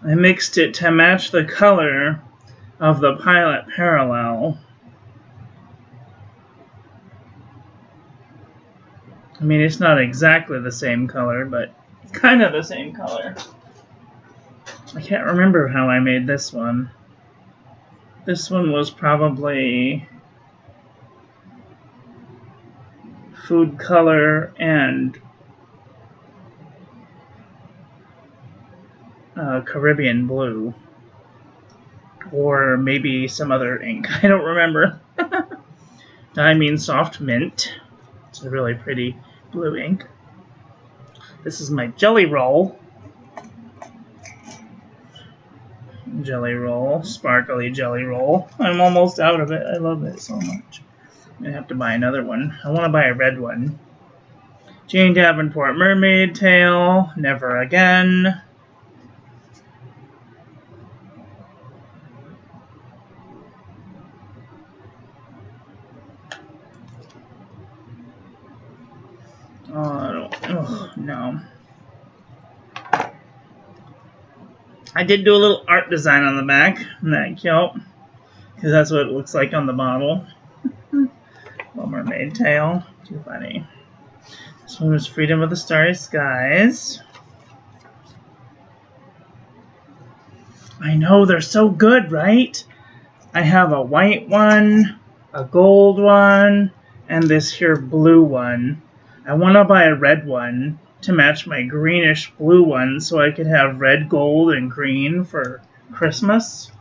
Speaker 1: I mixed it to match the color of the Pilot Parallel. I mean, it's not exactly the same color, but kind of the same color. I can't remember how I made this one. This one was probably food color and Caribbean blue. Or maybe some other ink. I don't remember. Diamine Soft Mint. It's a really pretty blue ink. This is my jelly roll. Jelly roll. Sparkly jelly roll. I'm almost out of it. I love it so much. I'm going to have to buy another one. I want to buy a red one. Jane Davenport Mermaid Tail. Never Again. Oh, no. I did do a little art design on the back in that kilt, because that's what it looks like on the bottle. Little mermaid tail. Too funny. This one was Freedom of the Starry Skies. I know, they're so good, right? I have a white one, a gold one, and this here blue one. I want to buy a red one to match my greenish blue one so I could have red, gold, and green for Christmas.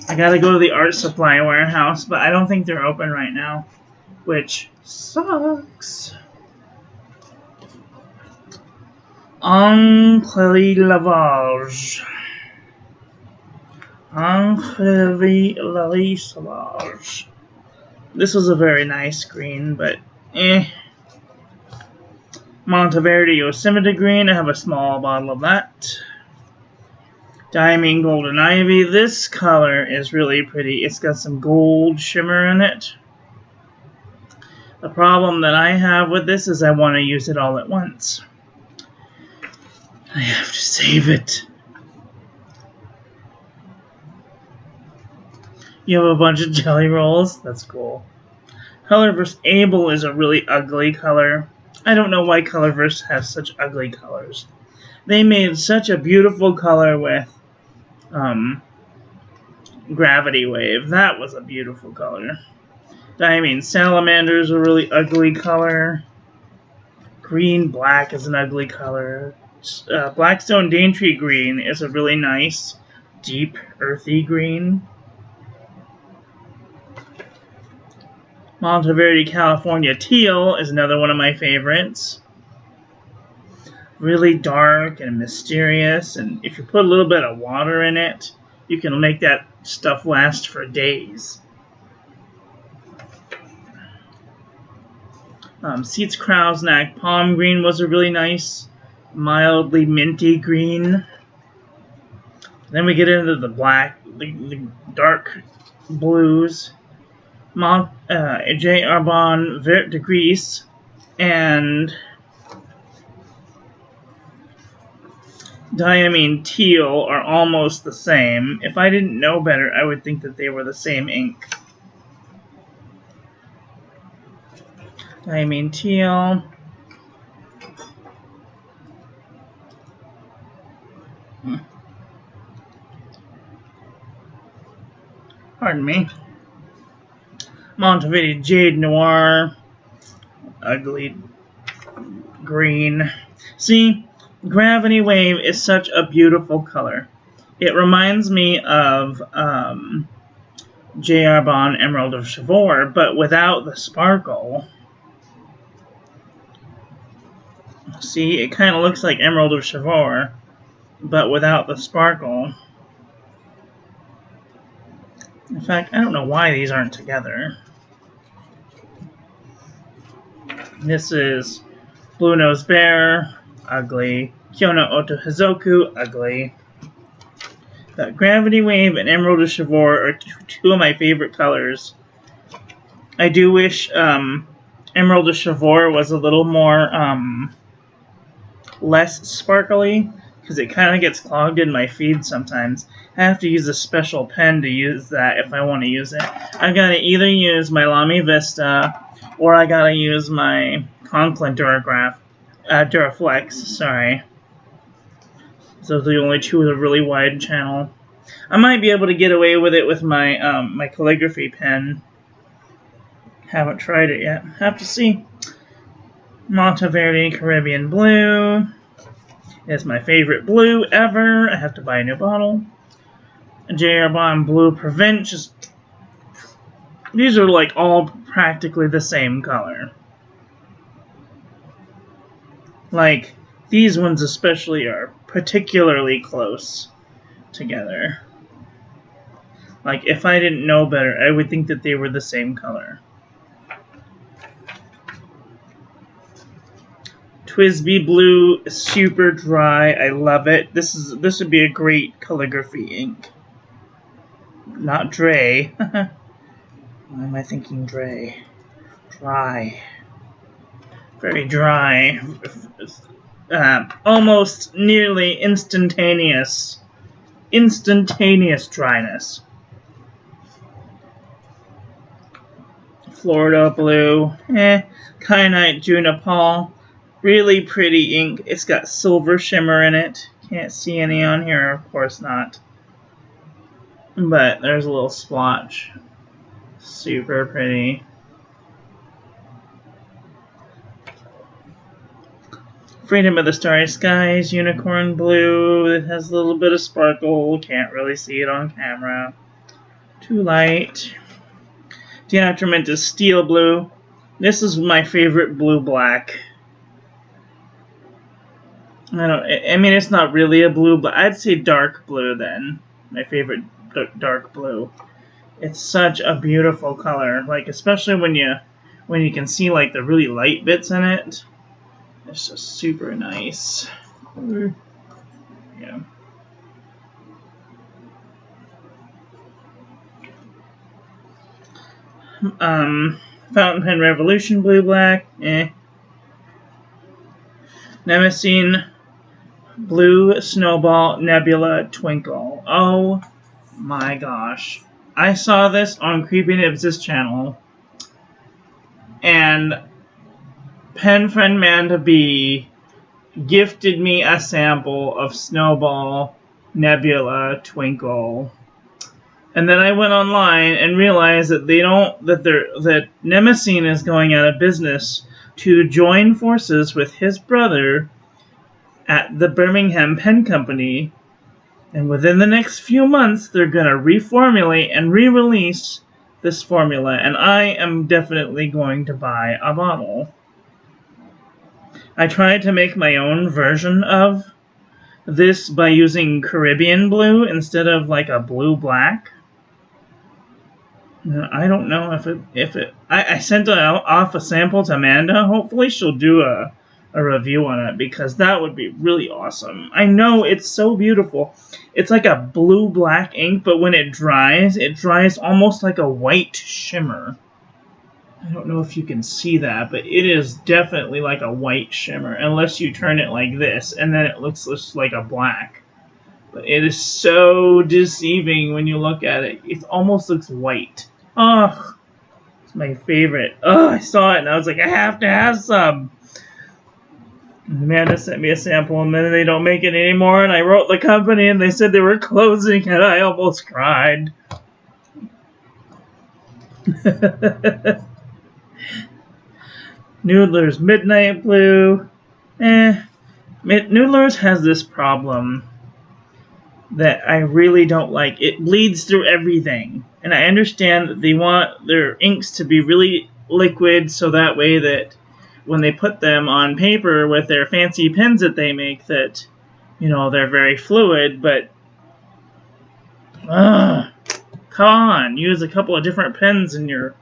Speaker 1: I gotta go to the art supply warehouse, but I don't think they're open right now, which sucks. Encre Lavage. Encre Lavage. This was a very nice green, but Monteverdi Yosemite Green, I have a small bottle of that. Diamine Golden Ivy, this color is really pretty. It's got some gold shimmer in it. The problem that I have with this is I want to use it all at once. I have to save it. You have a bunch of jelly rolls? That's cool. Colorverse Able is a really ugly color. I don't know why Colorverse has such ugly colors. They made such a beautiful color with Gravity Wave. That was a beautiful color. Diamine Salamander is a really ugly color. green black is an ugly color. Blackstone Daintree green is a really nice, deep, earthy green. Monteverdi California teal is another one of my favorites. Really dark and mysterious, and if you put a little bit of water in it, you can make that stuff last for days. Seats Krausenack Palm Green was a really nice, mildly minty green. Then we get into the black, the dark blues. J. Arbonne Vert de Gris and Diamine Teal are almost the same. If I didn't know better, I would think that they were the same ink. Diamine Teal. Pardon me. Monteverdi Jade Noir. Ugly green. See, Gravity Wave is such a beautiful color. It reminds me of J. Arbonne Emerald of Chivor, but without the sparkle. See, it kind of looks like Emerald of Chivor, but without the sparkle. In fact, I don't know why these aren't together. This is Blue Nose Bear, ugly. Kyono Oto Hizoku, ugly. But Gravity Wave and Emerald of Chivor are two of my favorite colors. I do wish Emerald of Chivor was a little more less sparkly, because it kind of gets clogged in my feed sometimes. I have to use a special pen to use that if I want to use it. I gotta either use my Lamy Vista, or I gotta use my Conklin Duraflex, sorry. Those are the only two with a really wide channel. I might be able to get away with it with my my calligraphy pen. Haven't tried it yet. Have to see. Monteverdi Caribbean Blue is my favorite blue ever. I have to buy a new bottle. J. Arbonne Blue Provence. These are like all practically the same color. Like, these ones especially are particularly close together. Like, if I didn't know better, I would think that they were the same color. Twisby Blue is super dry. I love it. This would be a great calligraphy ink. Not Dre. Why am I thinking Dre? Dry. Very dry. Almost nearly instantaneous dryness. Florida Blue. Kyanite Junipal. Really pretty ink. It's got silver shimmer in it. Can't see any on here, of course not. But there's a little splotch. Super pretty. Freedom of the Starry Skies, Unicorn Blue. It has a little bit of sparkle. Can't really see it on camera. Too light. Diatrament is Steel Blue. This is my favorite blue-black. I mean, it's not really a blue, but I'd say dark blue then. My favorite dark blue. It's such a beautiful color. Like, especially when you can see like the really light bits in it. It's just super nice. Yeah. Fountain Pen Revolution Blue Black. Nemesine Blue Snowball Nebula Twinkle. Oh my gosh. I saw this on Creepy Nibs' channel, and Pen Friend Manda B gifted me a sample of Snowball Nebula Twinkle. And then I went online and realized that that Nemesine is going out of business to join forces with his brother at the Birmingham Pen Company, and within the next few months they're going to reformulate and re-release this formula, and I am definitely going to buy a bottle. I tried to make my own version of this by using Caribbean blue instead of like a blue-black. I don't know if it I sent off a sample to Amanda. Hopefully she'll do a review on it, because that would be really awesome. I know it's so beautiful. It's like a blue-black ink, but when it dries almost like a white shimmer. I don't know if you can see that, but it is definitely like a white shimmer, unless you turn it like this, and then it looks just like a black. But it is so deceiving when you look at it. It almost looks white. Oh, it's my favorite. Oh, I saw it and I was like, I have to have some. Amanda sent me a sample, and then they don't make it anymore, and I wrote the company and they said they were closing, and I almost cried. Noodlers Midnight Blue. Noodlers has this problem that I really don't like. It bleeds through everything. And I understand that they want their inks to be really liquid, so that way that when they put them on paper with their fancy pens that they make, that, you know, they're very fluid, but come on, use a couple of different pens in your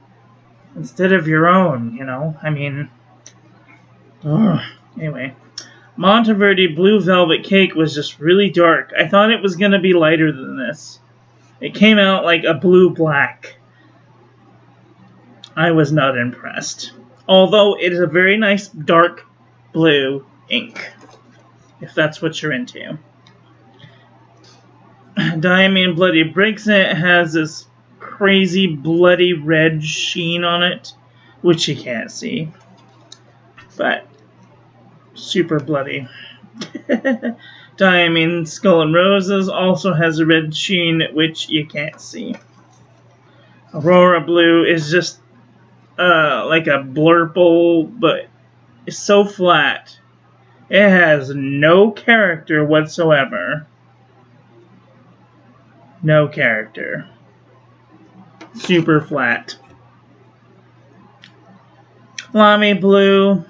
Speaker 1: instead of your own, you know? I mean, anyway. Monteverdi Blue Velvet Cake was just really dark. I thought it was going to be lighter than this. It came out like a blue-black. I was not impressed. Although it is a very nice dark blue ink, if that's what you're into. Diamond Bloody Breaks It has this crazy bloody red sheen on it, which you can't see, but super bloody. Diamond Skull and Roses also has a red sheen, which you can't see. Aurora Blue is just like a blurple, but it's so flat. It has no character whatsoever. No character. Super flat. Lamy Blue,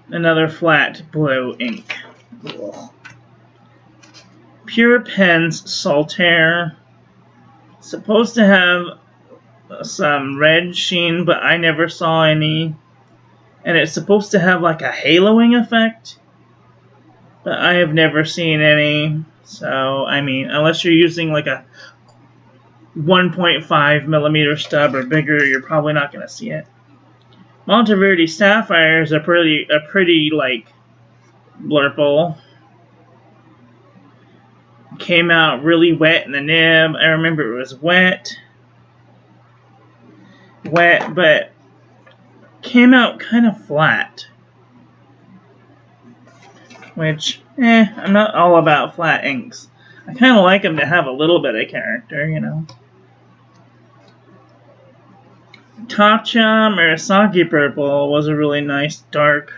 Speaker 1: another flat blue ink. Ugh. Pure Pens Saltaire, supposed to have some red sheen, but I never saw any. And it's supposed to have like a haloing effect, but I have never seen any. So, I mean, unless you're using like a 1.5 millimeter stub or bigger, you're probably not going to see it. Monteverdi Sapphire is a pretty like blurple. Came out really wet in the nib. I remember it was wet, but came out kind of flat. Which, I'm not all about flat inks. I kind of like them to have a little bit of character, you know. Tatcha Murasaki Purple was a really nice dark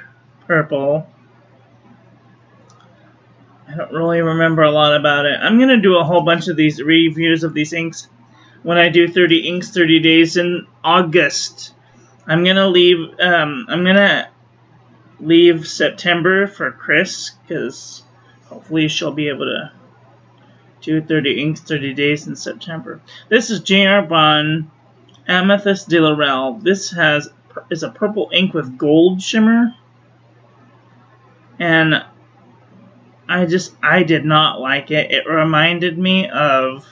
Speaker 1: purple. I don't really remember a lot about it. I'm going to do a whole bunch of these reviews of these inks when I do 30 inks 30 days in August. I'm going to leave September for Chris, because hopefully she'll be able to do 30 inks 30 days in September. This is J.R. Bond Amethyst de Laurel. This is a purple ink with gold shimmer, and I did not like it. It reminded me of,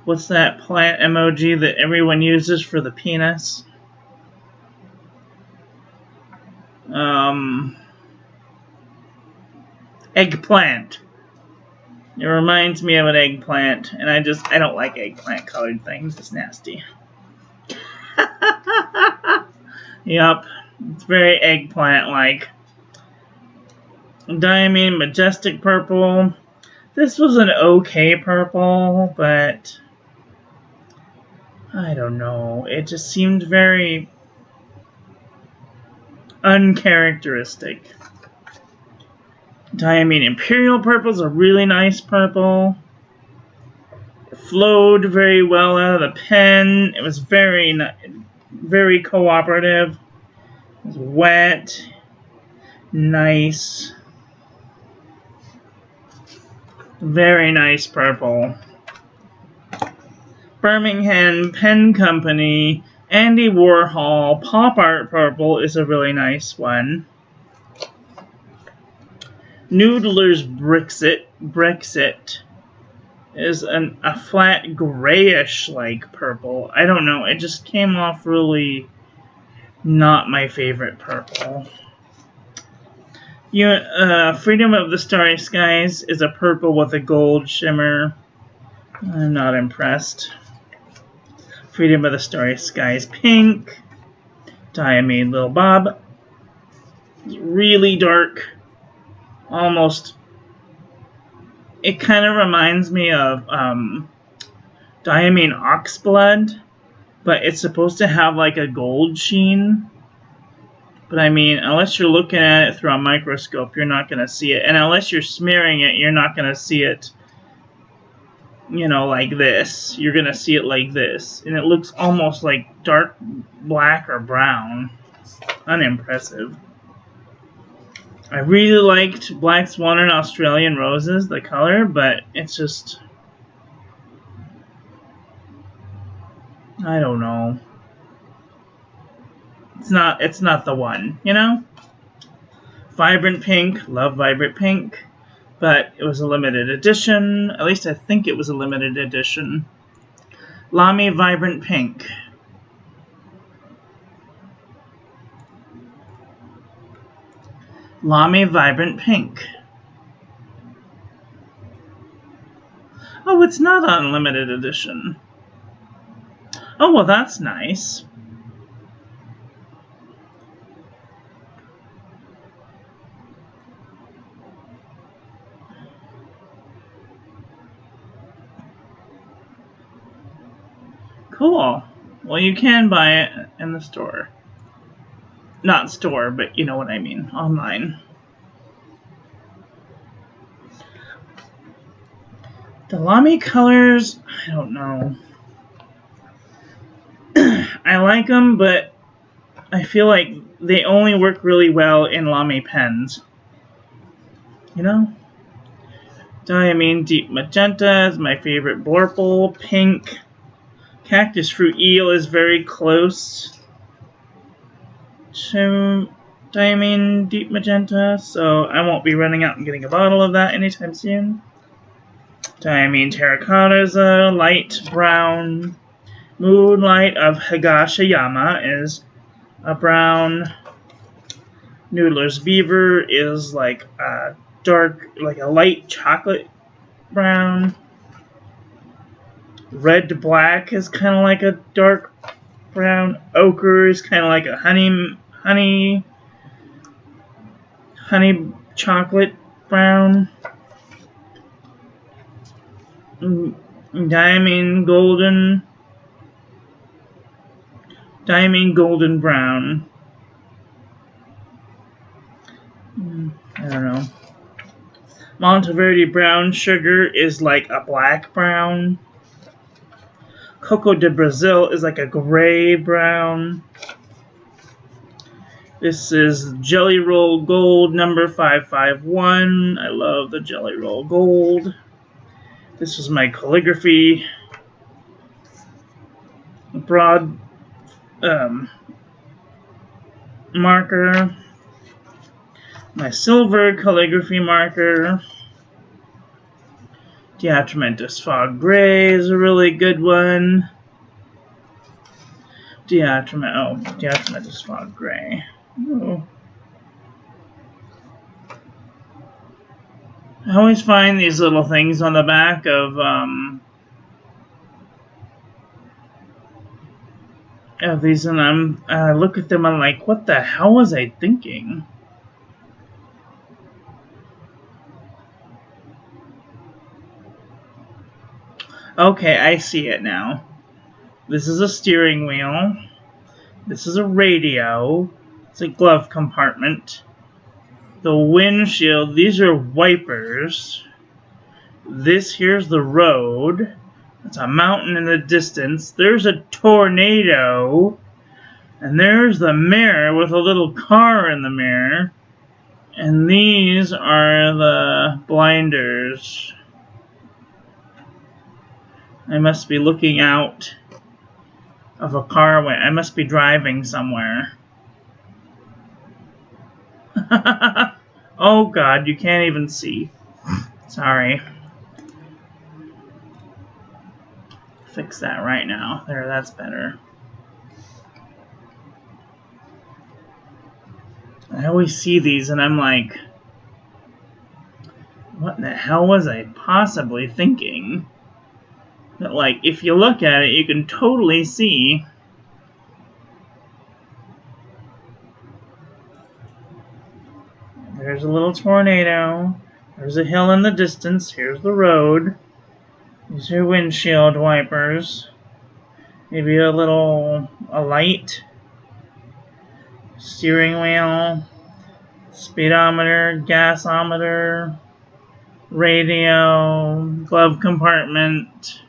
Speaker 1: what's that plant emoji that everyone uses for the penis? Eggplant. It reminds me of an eggplant, and I don't like eggplant colored things. It's nasty. Yup, it's very eggplant-like. Diamond Majestic Purple. This was an okay purple, but I don't know. It just seemed very uncharacteristic. Diamine Imperial Purple is a really nice purple. It flowed very well out of the pen. It was very cooperative. It was wet, nice, very nice purple. Birmingham Pen Company, Andy Warhol Pop Art Purple is a really nice one. Noodlers Brexit is a flat grayish like purple. I don't know, it just came off really not my favorite purple. Freedom of the Starry Skies is a purple with a gold shimmer. I'm not impressed. Freedom of the Starry Skies pink. Diamine Lil Bob. It's really dark. Almost. It kind of reminds me of Diamine Oxblood, but it's supposed to have like a gold sheen. But I mean, unless you're looking at it through a microscope, you're not going to see it. And unless you're smearing it, you're not going to see it, you know, like this. You're going to see it like this. And it looks almost like dark black or brown. Unimpressive. I really liked Black Swan and Australian Roses, the color, but it's just, I don't know. It's not the one, you know? Vibrant Pink, love Vibrant Pink, but it was a limited edition. At least I think it was a limited edition. Lamy Vibrant Pink. Lamy Vibrant Pink. Oh, it's not on limited edition. Oh, well, that's nice. Cool. Well, you can buy it in the store. Not store, but you know what I mean. Online. The Lamy colors, I don't know. I like them, but I feel like they only work really well in Lamy pens. You know? Diamine Deep Magenta is my favorite Blurple. Pink. Cactus Fruit Eel is very close to Diamine Deep Magenta, so I won't be running out and getting a bottle of that anytime soon. Diamine Terracotta is a light brown. Moonlight of Higashiyama is a brown. Noodlers Beaver is like a dark, like a light chocolate brown. Red Black is kind of like a dark brown. Ochre is kind of like a honey chocolate brown. Diamine Golden Brown. I don't know. Monteverdi Brown Sugar is like a black brown. Coco de Brazil is like a gray brown. This is Jelly Roll Gold number 551. I love the Jelly Roll Gold. This is my calligraphy broad marker. My silver calligraphy marker. Diatramentus Fog Gray is a really good one. Diatramentus Fog Gray. Oh. I always find these little things on the back of these, and I look at them and I'm like, what the hell was I thinking? Okay, I see it now. This is a steering wheel. This is a radio. It's a glove compartment. The windshield, these are wipers. This here's the road. It's a mountain in the distance. There's a tornado. And there's the mirror with a little car in the mirror. And these are the blinders. I must be looking out of a car. I must be driving somewhere. Oh God, you can't even see. Sorry. Fix that right now. There, that's better. I always see these and I'm like, what in the hell was I possibly thinking? But like, if you look at it, you can totally see. There's a little tornado. There's a hill in the distance. Here's the road. These are windshield wipers. Maybe a light. Steering wheel. Speedometer. Gasometer. Radio. Glove compartment.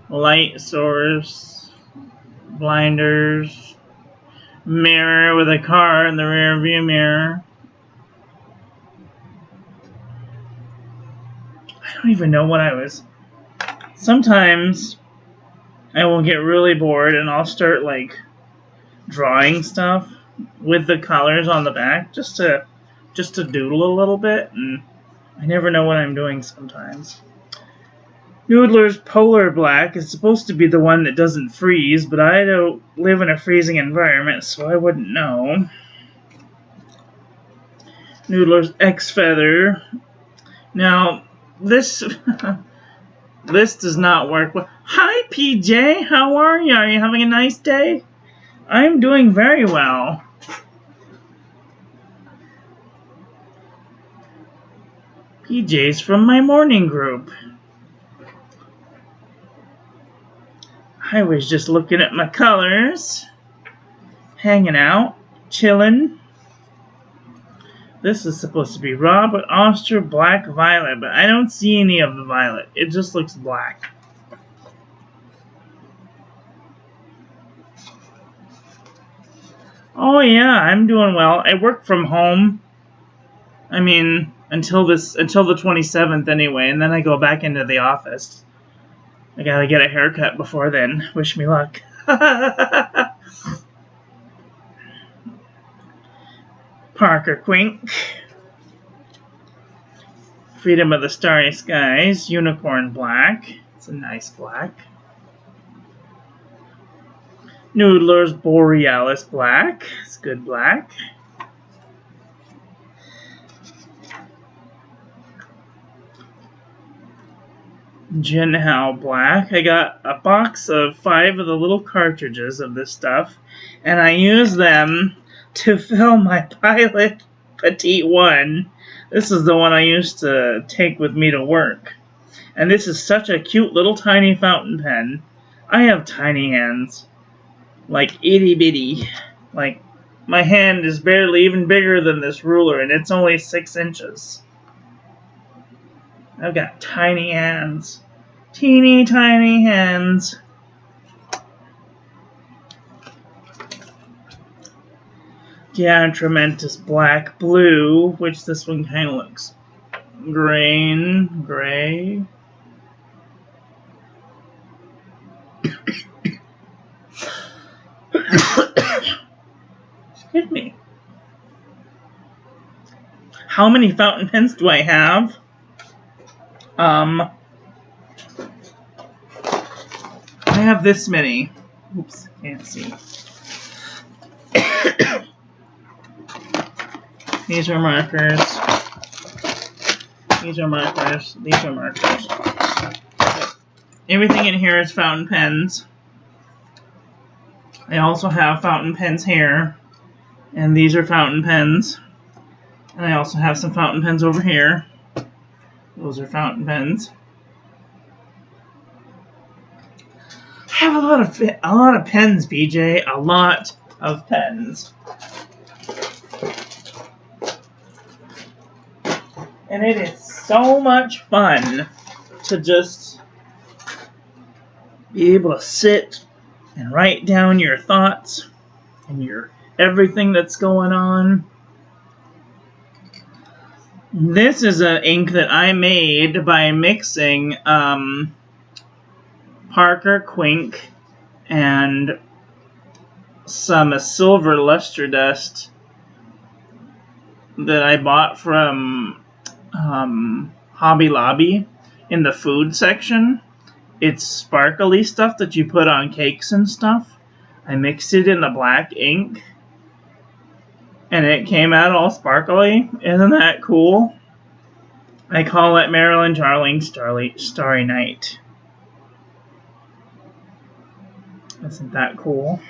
Speaker 1: Light source. Blinders. Mirror with a car in the rear view mirror. I don't even know what I was. Sometimes I will get really bored and I'll start like drawing stuff with the colors on the back just to doodle a little bit, and I never know what I'm doing sometimes. Noodler's Polar Black is supposed to be the one that doesn't freeze, but I don't live in a freezing environment, so I wouldn't know. Noodler's X Feather. Now, this does not work well. Hi, PJ. How are you? Are you having a nice day? I'm doing very well. PJ's from my morning group. I was just looking at my colors, hanging out, chilling. This is supposed to be Robert Oster Black Violet, but I don't see any of the violet. It just looks black. Oh yeah, I'm doing well. I work from home. I mean, until the 27th anyway, and then I go back into the office. I gotta get a haircut before then. Wish me luck. Parker Quink. Freedom of the Starry Skies. Unicorn Black. It's a nice black. Noodler's Borealis Black. It's good black. Jinhao Black. I got a box of 5 of the little cartridges of this stuff, and I use them to fill my Pilot Petite 1. This is the one I used to take with me to work. And this is such a cute little tiny fountain pen. I have tiny hands. Like itty bitty. Like, my hand is barely even bigger than this ruler, and it's only 6 inches. I've got tiny hands. Teeny tiny hands. Diatramentus Black Blue, which this one kind of looks gray. Excuse me. How many fountain pens do I have? I have this many. Oops, can't see. These are markers. These are markers. These are markers. Everything in here is fountain pens. I also have fountain pens here. And these are fountain pens. And I also have some fountain pens over here. Those are fountain pens. I have a lot of pens, BJ. A lot of pens. And it is so much fun to just be able to sit and write down your thoughts and your everything that's going on. This is an ink that I made by mixing Parker Quink and some silver luster dust that I bought from Hobby Lobby in the food section. It's sparkly stuff that you put on cakes and stuff. I mixed it in the black ink and it came out all sparkly. Isn't that cool? I call it Marilyn Darling Starry Night. Isn't that cool?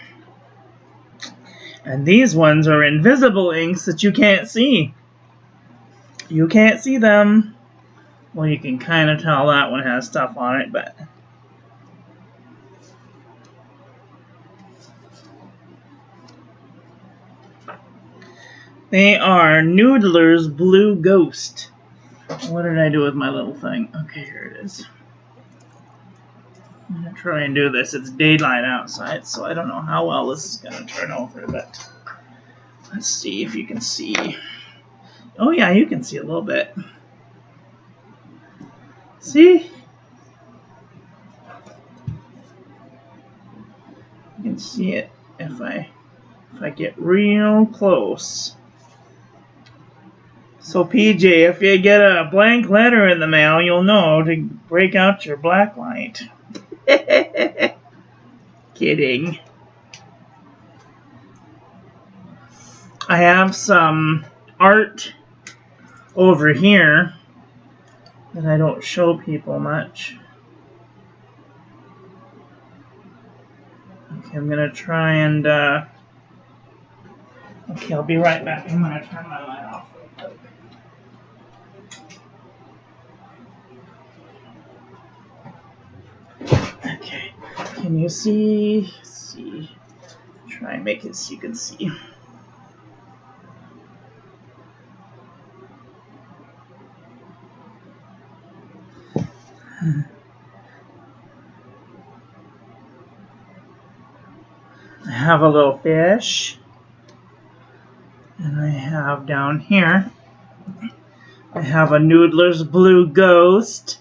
Speaker 1: And these ones are invisible inks that you can't see. You can't see them. Well, you can kind of tell that one has stuff on it, but... They are Noodlers Blue Ghost. What did I do with my little thing? Okay, here it is. I'm going to try and do this. It's daylight outside, so I don't know how well this is going to turn over, but let's see if you can see. Oh yeah, you can see a little bit. See? You can see it if I get real close. So PJ, if you get a blank letter in the mail, you'll know to break out your black light. Kidding. I have some art over here that I don't show people much. Okay, I'm gonna try and okay, I'll be right back. I'm gonna turn my light off real quick. Okay, can you see? See. Try and make it so you can see. I have a little fish. And I have down here, I have a Noodler's Blue Ghost.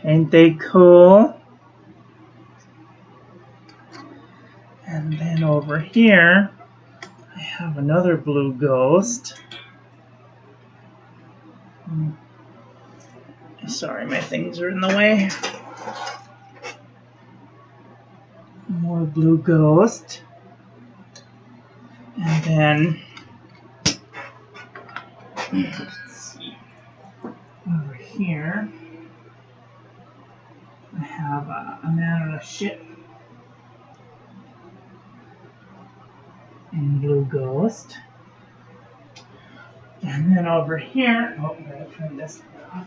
Speaker 1: Ain't they cool? And then over here, I have another blue ghost. Sorry, my things are in the way. More blue ghost. And then, let's see, over here, I have a man on a ship in blue ghost. And then over here, oh, I gotta turn this off.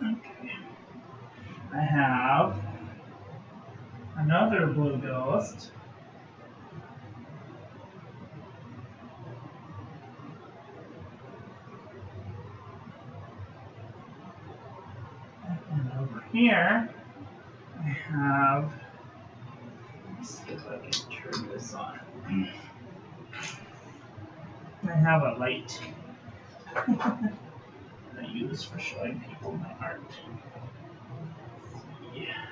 Speaker 1: Okay. I have another blue ghost. And over here, I have, let's see if I can turn this on. I have a light that I use for showing people my art. Yeah.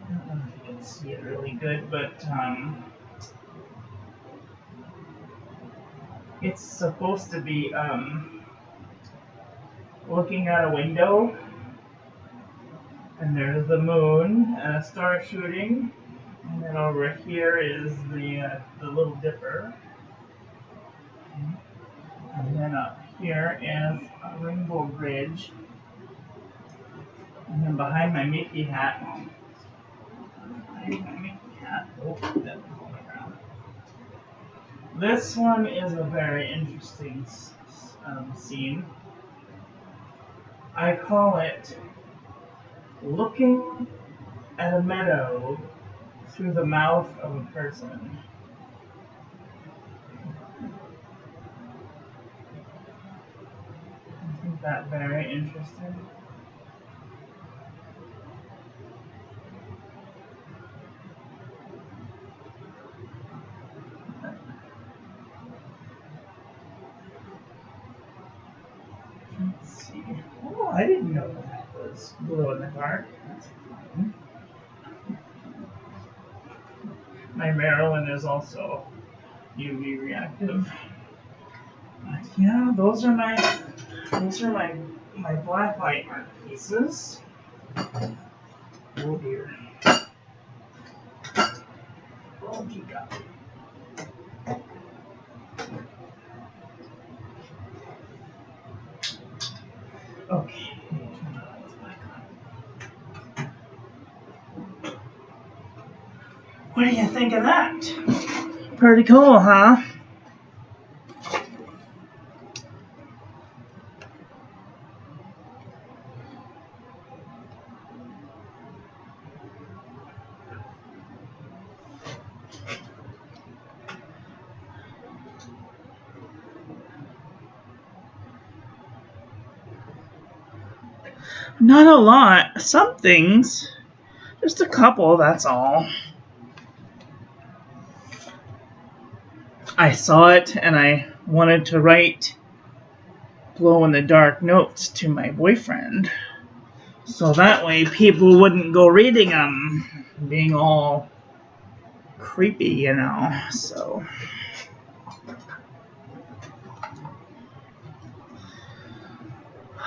Speaker 1: I don't know if you can see it really good, but it's supposed to be looking out a window, and there's the moon and a star shooting, and then over here is the Little Dipper, and then up here is a rainbow bridge, and then behind my Mickey hat, oh, that's going around. This one is a very interesting scene. I call it looking at a meadow through the mouth of a person. that very interesting. Let's see. Oh, I didn't know that was glow in the dark. That's fun. My Maryland is also UV reactive. But yeah, those are my black light art pieces. Oh dear. Oh God. Okay. What do you think of that? Pretty cool, huh? Not a lot. Some things. Just a couple, that's all. I saw it and I wanted to write glow-in-the-dark notes to my boyfriend. So that way people wouldn't go reading them, being all creepy, you know, so.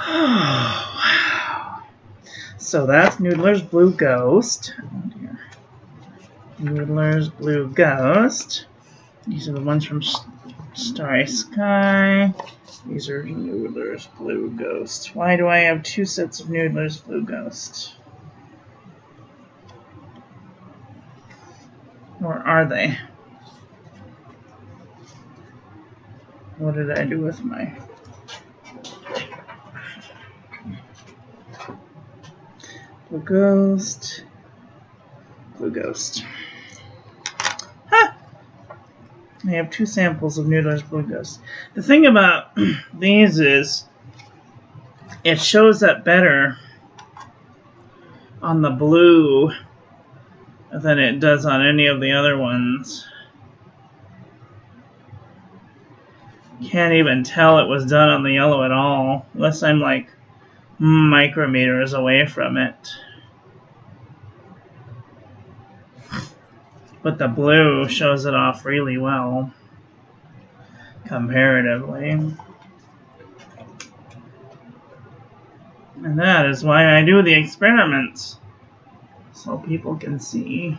Speaker 1: Wow. So that's Noodler's Blue Ghost. Oh dear. Noodler's Blue Ghost. These are the ones from Starry Sky. These are Noodler's Blue Ghost. Why do I have two sets of Noodler's Blue Ghost? Or are they? What did I do with my... Blue Ghost. Blue Ghost. Ha! I have two samples of Noodler's Blue Ghost. The thing about these is it shows up better on the blue than it does on any of the other ones. Can't even tell it was done on the yellow at all, unless I'm like micrometers away from it. But the blue shows it off really well, comparatively. And that is why I do the experiments, so people can see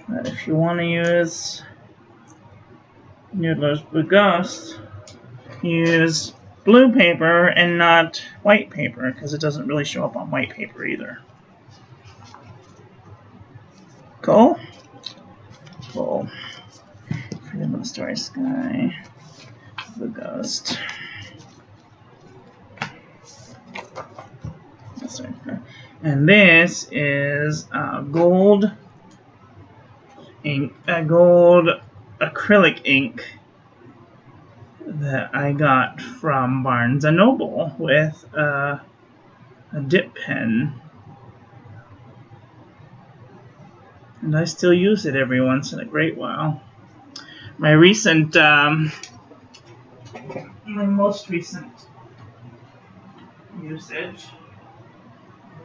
Speaker 1: that if you want to use Noodler's Blue Ghost, use blue paper and not white paper, because it doesn't really show up on white paper either. Cool? Cool. Freedom of the Starry Sky. Blue Ghost. And this is gold ink, gold acrylic ink that I got from Barnes & Noble with a dip pen. And I still use it every once in a great while. My most recent usage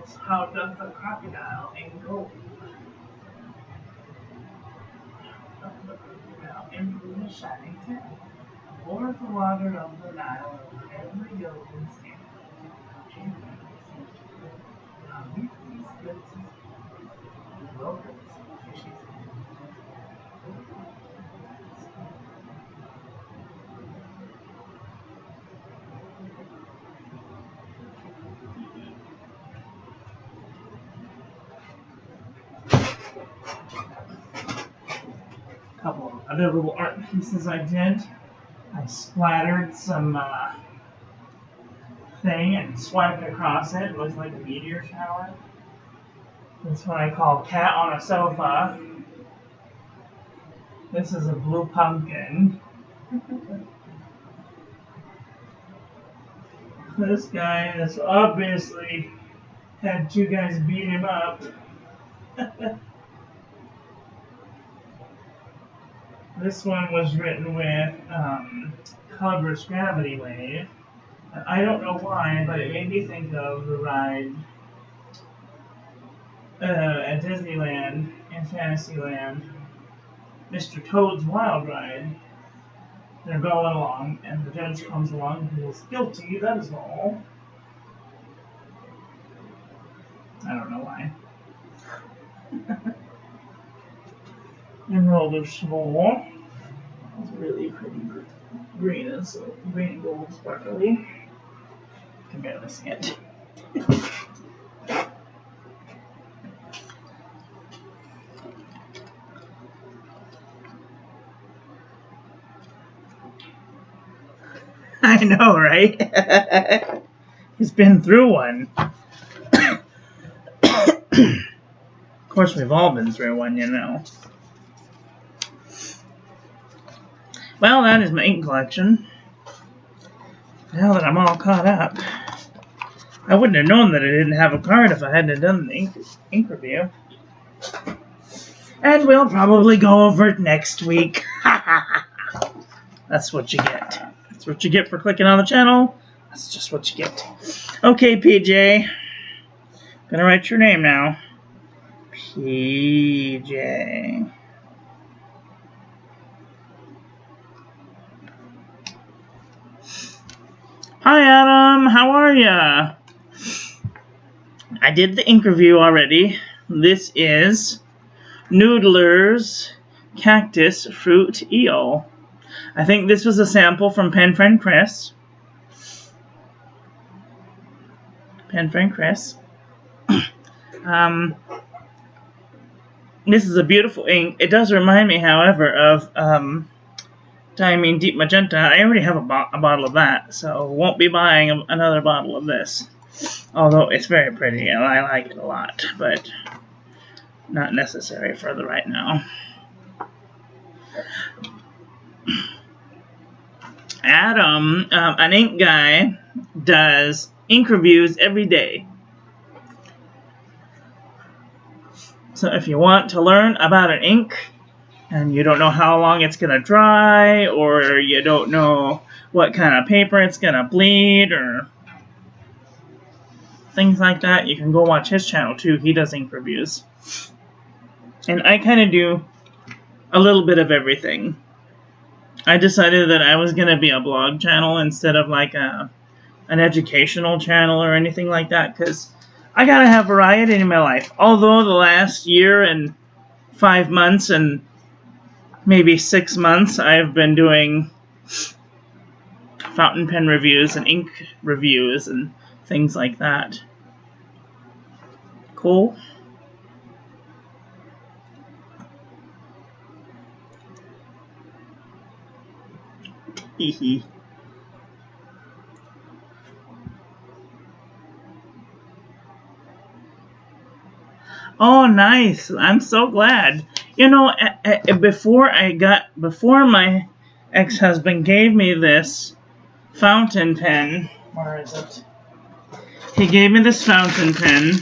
Speaker 1: is How Doth the Crocodile in Gold. How doth the crocodile improve the shining tail? Over the water of the Nile, every golden sand. Couple of other little art pieces I did. I splattered some thing and swiped across it. It looks like a meteor shower. This one I call Cat on a Sofa. This is a blue pumpkin. This guy has obviously had two guys beat him up. This one was written with Cover's Gravity Wave. I don't know why, but it made me think of the ride at Disneyland and Fantasyland, Mr. Toad's Wild Ride. They're going along, and the judge comes along and feels guilty, that is all. I don't know why. And Roller Swole. It's really pretty green and gold sparkly. You can barely see it. I know, right? He's been through one. Of course, we've all been through one, you know. Well, that is my ink collection. Now that I'm all caught up. I wouldn't have known that I didn't have a card if I hadn't done the ink review. And we'll probably go over it next week. That's what you get. That's what you get for clicking on the channel. That's just what you get. Okay, PJ. Gonna write your name now. PJ. Hi, Adam. How are ya? I did the ink review already. This is Noodlers Cactus Fruit Eel. I think this was a sample from Pen Friend Chris. Pen Friend Chris. This is a beautiful ink. It does remind me, however, of Diamine Deep Magenta. I already have a bottle of that, so won't be buying another bottle of this. Although it's very pretty and I like it a lot, but not necessary for the right now. Adam, an ink guy, does ink reviews every day. So if you want to learn about an ink and you don't know how long it's going to dry, or you don't know what kind of paper it's going to bleed, or things like that, you can go watch his channel too. He does ink reviews. And I kind of do a little bit of everything. I decided that I was going to be a blog channel instead of like an educational channel or anything like that, because I gotta have variety in my life. Although the last year and 5 months and maybe 6 months I've been doing fountain pen reviews and ink reviews and things like that. Cool. Hee. Oh, nice. I'm so glad. You know, before my ex-husband gave me this fountain pen. Where is it? He gave me this fountain pen.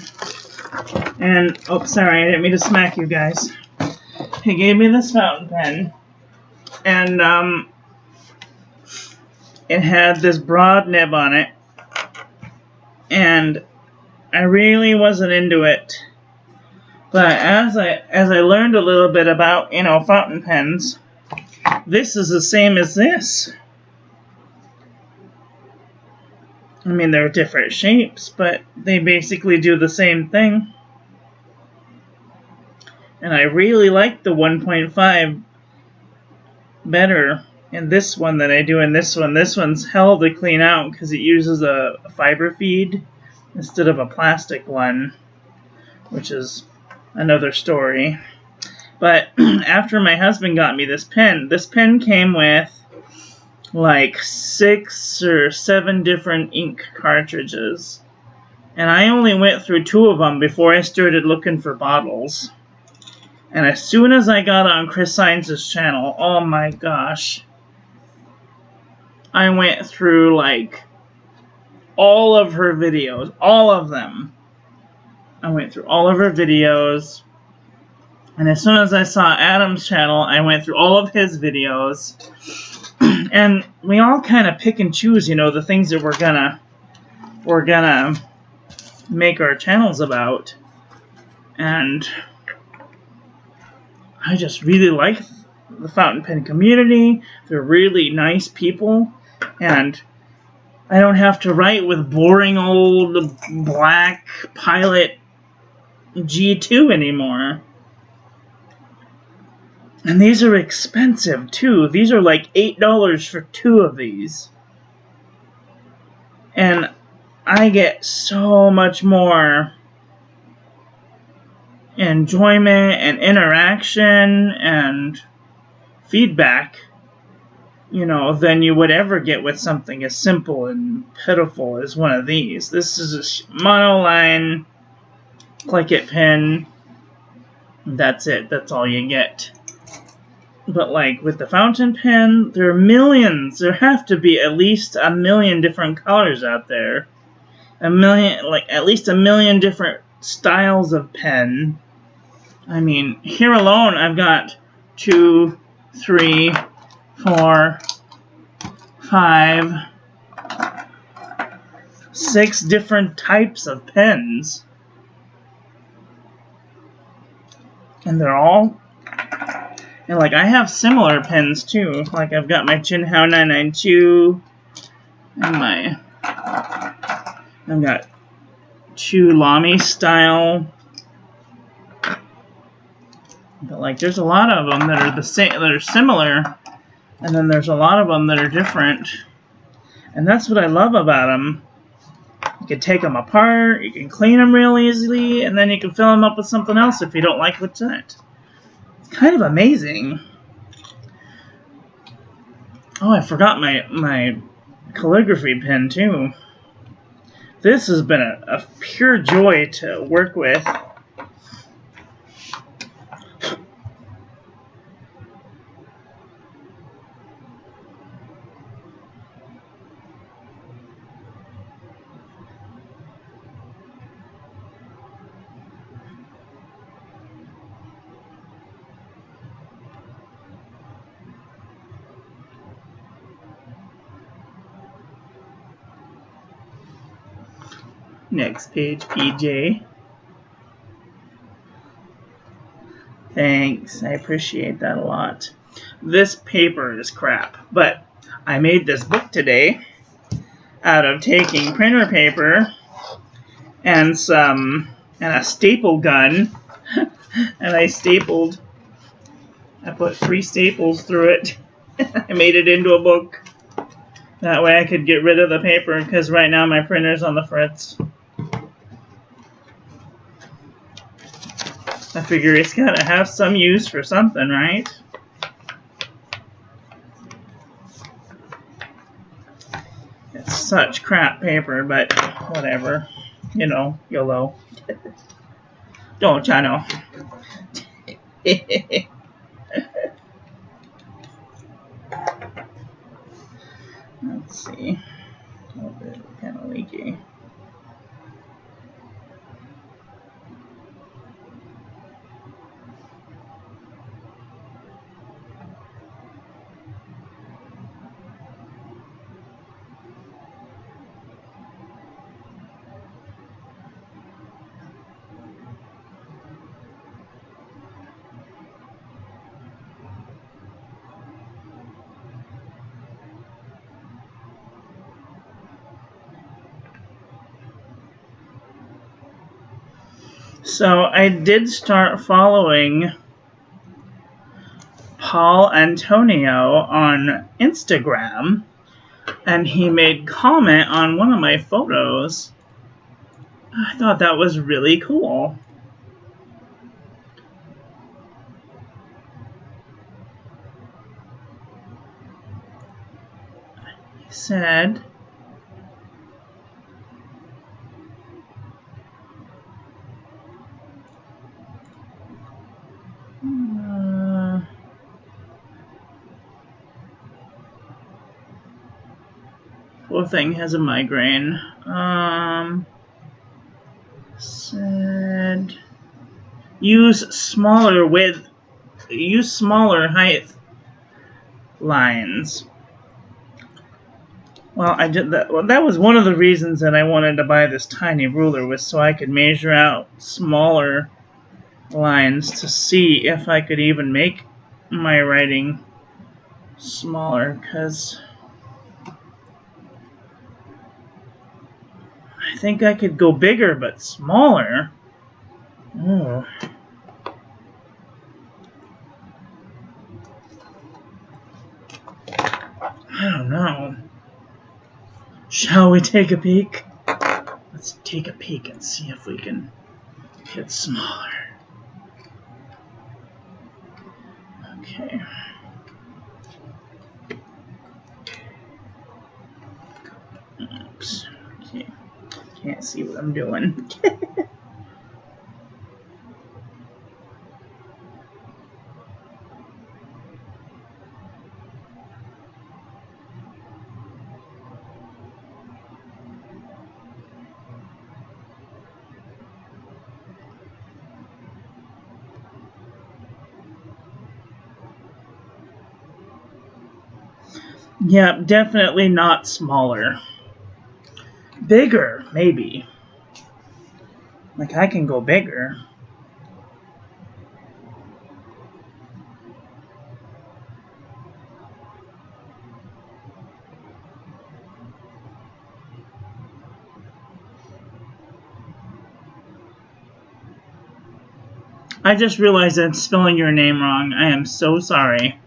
Speaker 1: And, oh, sorry, I didn't mean to smack you guys. He gave me this fountain pen. And, it had this broad nib on it. And I really wasn't into it. But as I learned a little bit about, you know, fountain pens, this is the same as this. I mean, they're different shapes, but they basically do the same thing. And I really like the 1.5 better in this one than I do in this one. This one's hell to clean out because it uses a fiber feed instead of a plastic one, which is another story. But after my husband got me this pen came with like 6 or 7 different ink cartridges. And I only went through 2 of them before I started looking for bottles. And as soon as I got on Chris Science's channel, oh my gosh, I went through like all of her videos, all of them. I went through all of her videos, and as soon as I saw Adam's channel, I went through all of his videos, and we all kind of pick and choose, you know, the things that we're gonna make our channels about, and I just really like the fountain pen community. They're really nice people, and I don't have to write with boring old black Pilot G2 anymore. And these are expensive too. These are like $8 for 2 of these. And I get so much more enjoyment and interaction and feedback, you know, than you would ever get with something as simple and pitiful as one of these. This is a monoline click it pen. That's it. That's all you get. But like with the fountain pen, there are millions. There have to be at least a million different colors out there. A million, like at least a million different styles of pen. I mean, here alone I've got 2, 3, 4, 5, 6 different types of pens. And they're all, and like I have similar pens too. Like I've got my Jinhao 992 and I've got 2 Lamy style. But like there's a lot of them that are the same, that are similar, and then there's a lot of them that are different. And that's what I love about them. You can take them apart, you can clean them real easily, and then you can fill them up with something else if you don't like what's in it. It's kind of amazing. Oh, I forgot my calligraphy pen too. This has been a pure joy to work with. Next page, PJ. Thanks, I appreciate that a lot. This paper is crap, but I made this book today out of taking printer paper and a staple gun, and I put 3 staples through it. I made it into a book. That way I could get rid of the paper, because right now my printer's on the fritz. I figure it's gotta have some use for something, right? It's such crap paper, but whatever. You know, YOLO. Don't ya know? Let's see. Oh, it's kind of leaky. So I did start following Paul Antonio on Instagram, and he made comment on one of my photos. I thought that was really cool. He said, Poor thing has a migraine. Said use smaller height lines. Well, I did that. Well, that was one of the reasons that I wanted to buy this tiny ruler, was so I could measure out smaller lines to see if I could even make my writing smaller, because I think I could go bigger, but smaller. Oh. I don't know. Shall we take a peek? Let's take a peek and see if we can get smaller. Okay. Oops. Okay. Can't see what I'm doing. Yeah, definitely not smaller. Bigger, maybe. Like, I can go bigger. I just realized I'm spelling your name wrong. I am so sorry.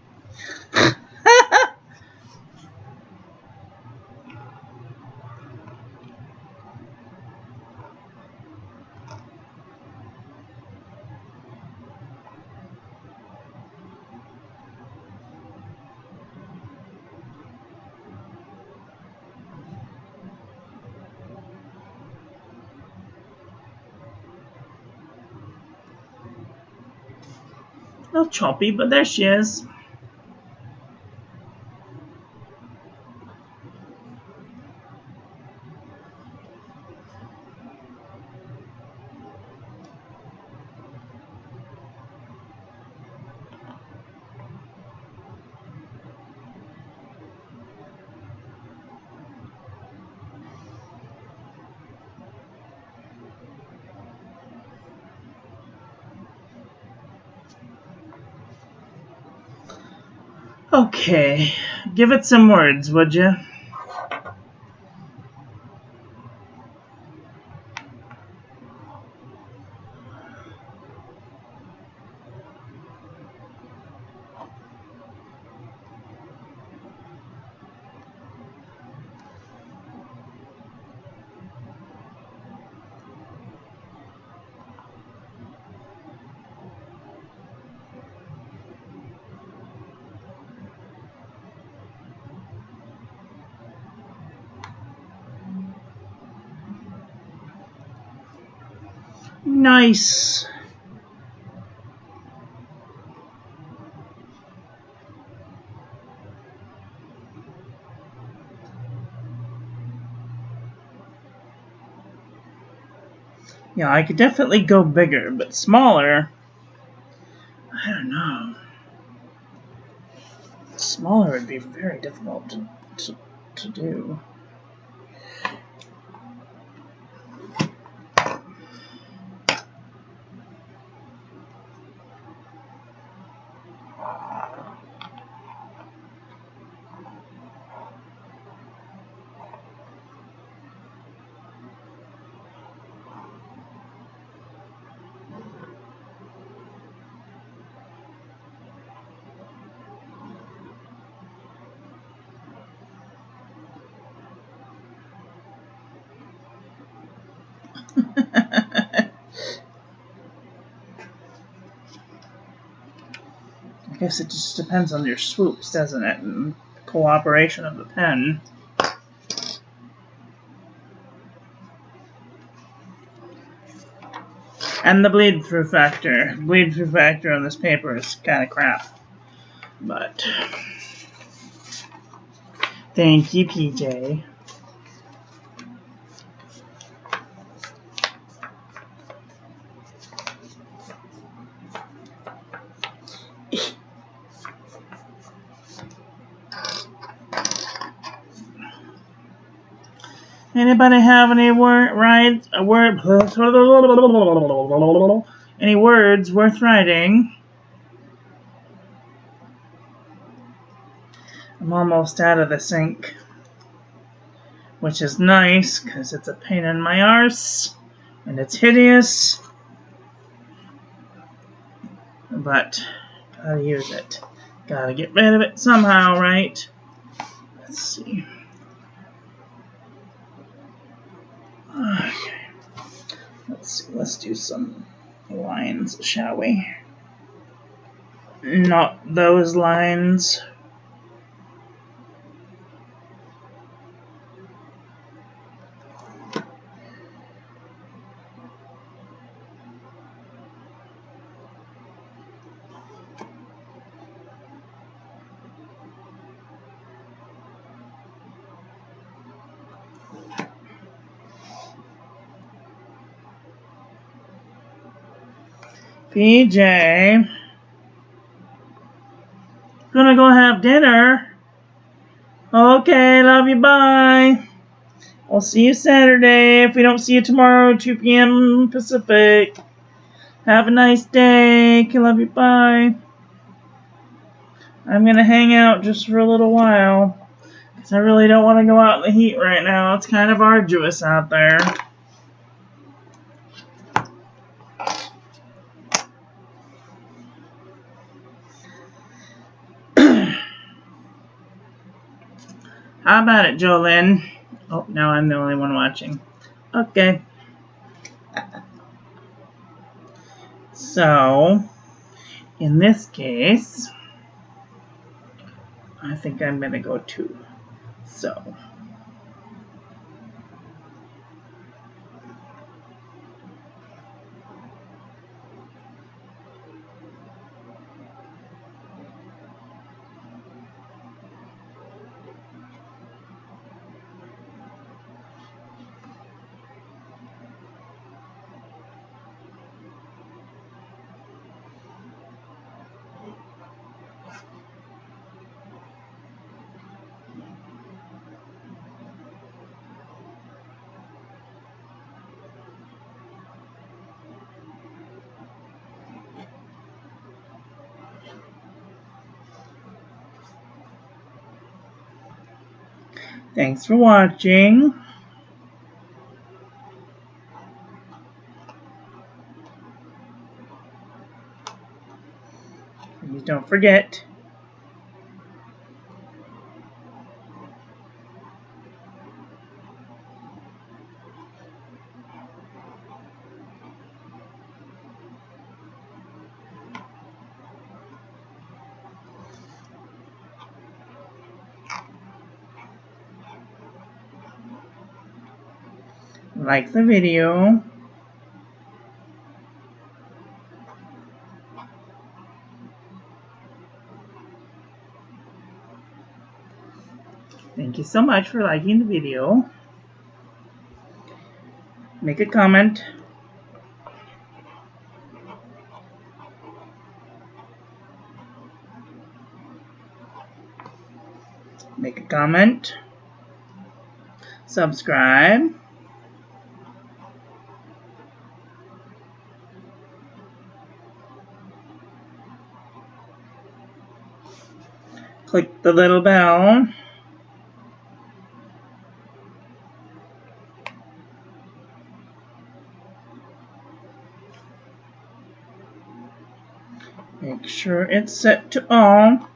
Speaker 1: A little choppy, but there she is. Okay, give it some words, would you? Nice. Yeah, I could definitely go bigger, but smaller, I don't know. Smaller would be very difficult to do. I guess it just depends on your swoops, doesn't it? And the cooperation of the pen. And the bleed-through factor. Bleed-through factor on this paper is kind of crap. But thank you, PJ. Anybody have any any words worth writing? I'm almost out of the sink, which is nice because it's a pain in my arse and it's hideous, but gotta use it. Gotta get rid of it somehow, right? Let's see. Okay. Let's do some lines, shall we? Not those lines. PJ, gonna go have dinner. Okay, love you, bye. I'll see you Saturday if we don't see you tomorrow, 2 p.m. Pacific. Have a nice day. Okay, love you, bye. I'm gonna hang out just for a little while, because I really don't want to go out in the heat right now. It's kind of arduous out there. How about it, Jolene? Oh, now I'm the only one watching. Okay. So, in this case, I think I'm going to go 2. So, thanks for watching. Please don't forget. Like the video. Thank you so much for liking the video. Make a comment. Make a comment. Subscribe. Click the little bell. Make sure it's set to all.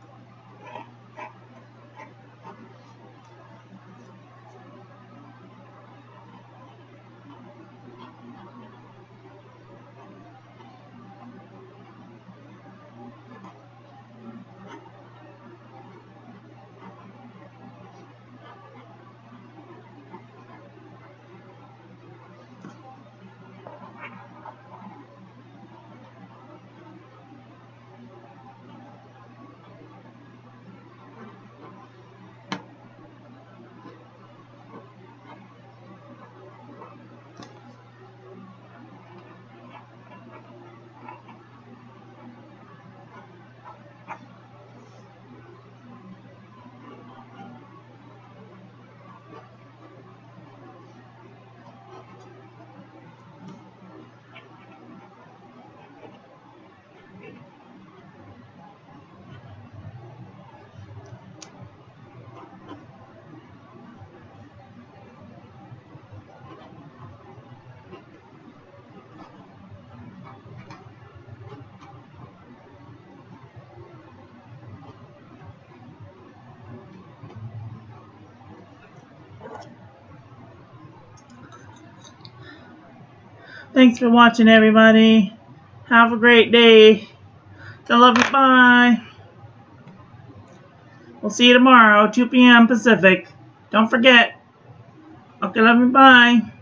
Speaker 1: Thanks for watching, everybody. Have a great day. I love you. Bye. We'll see you tomorrow, 2 p.m. Pacific. Don't forget. Okay, love you. Bye.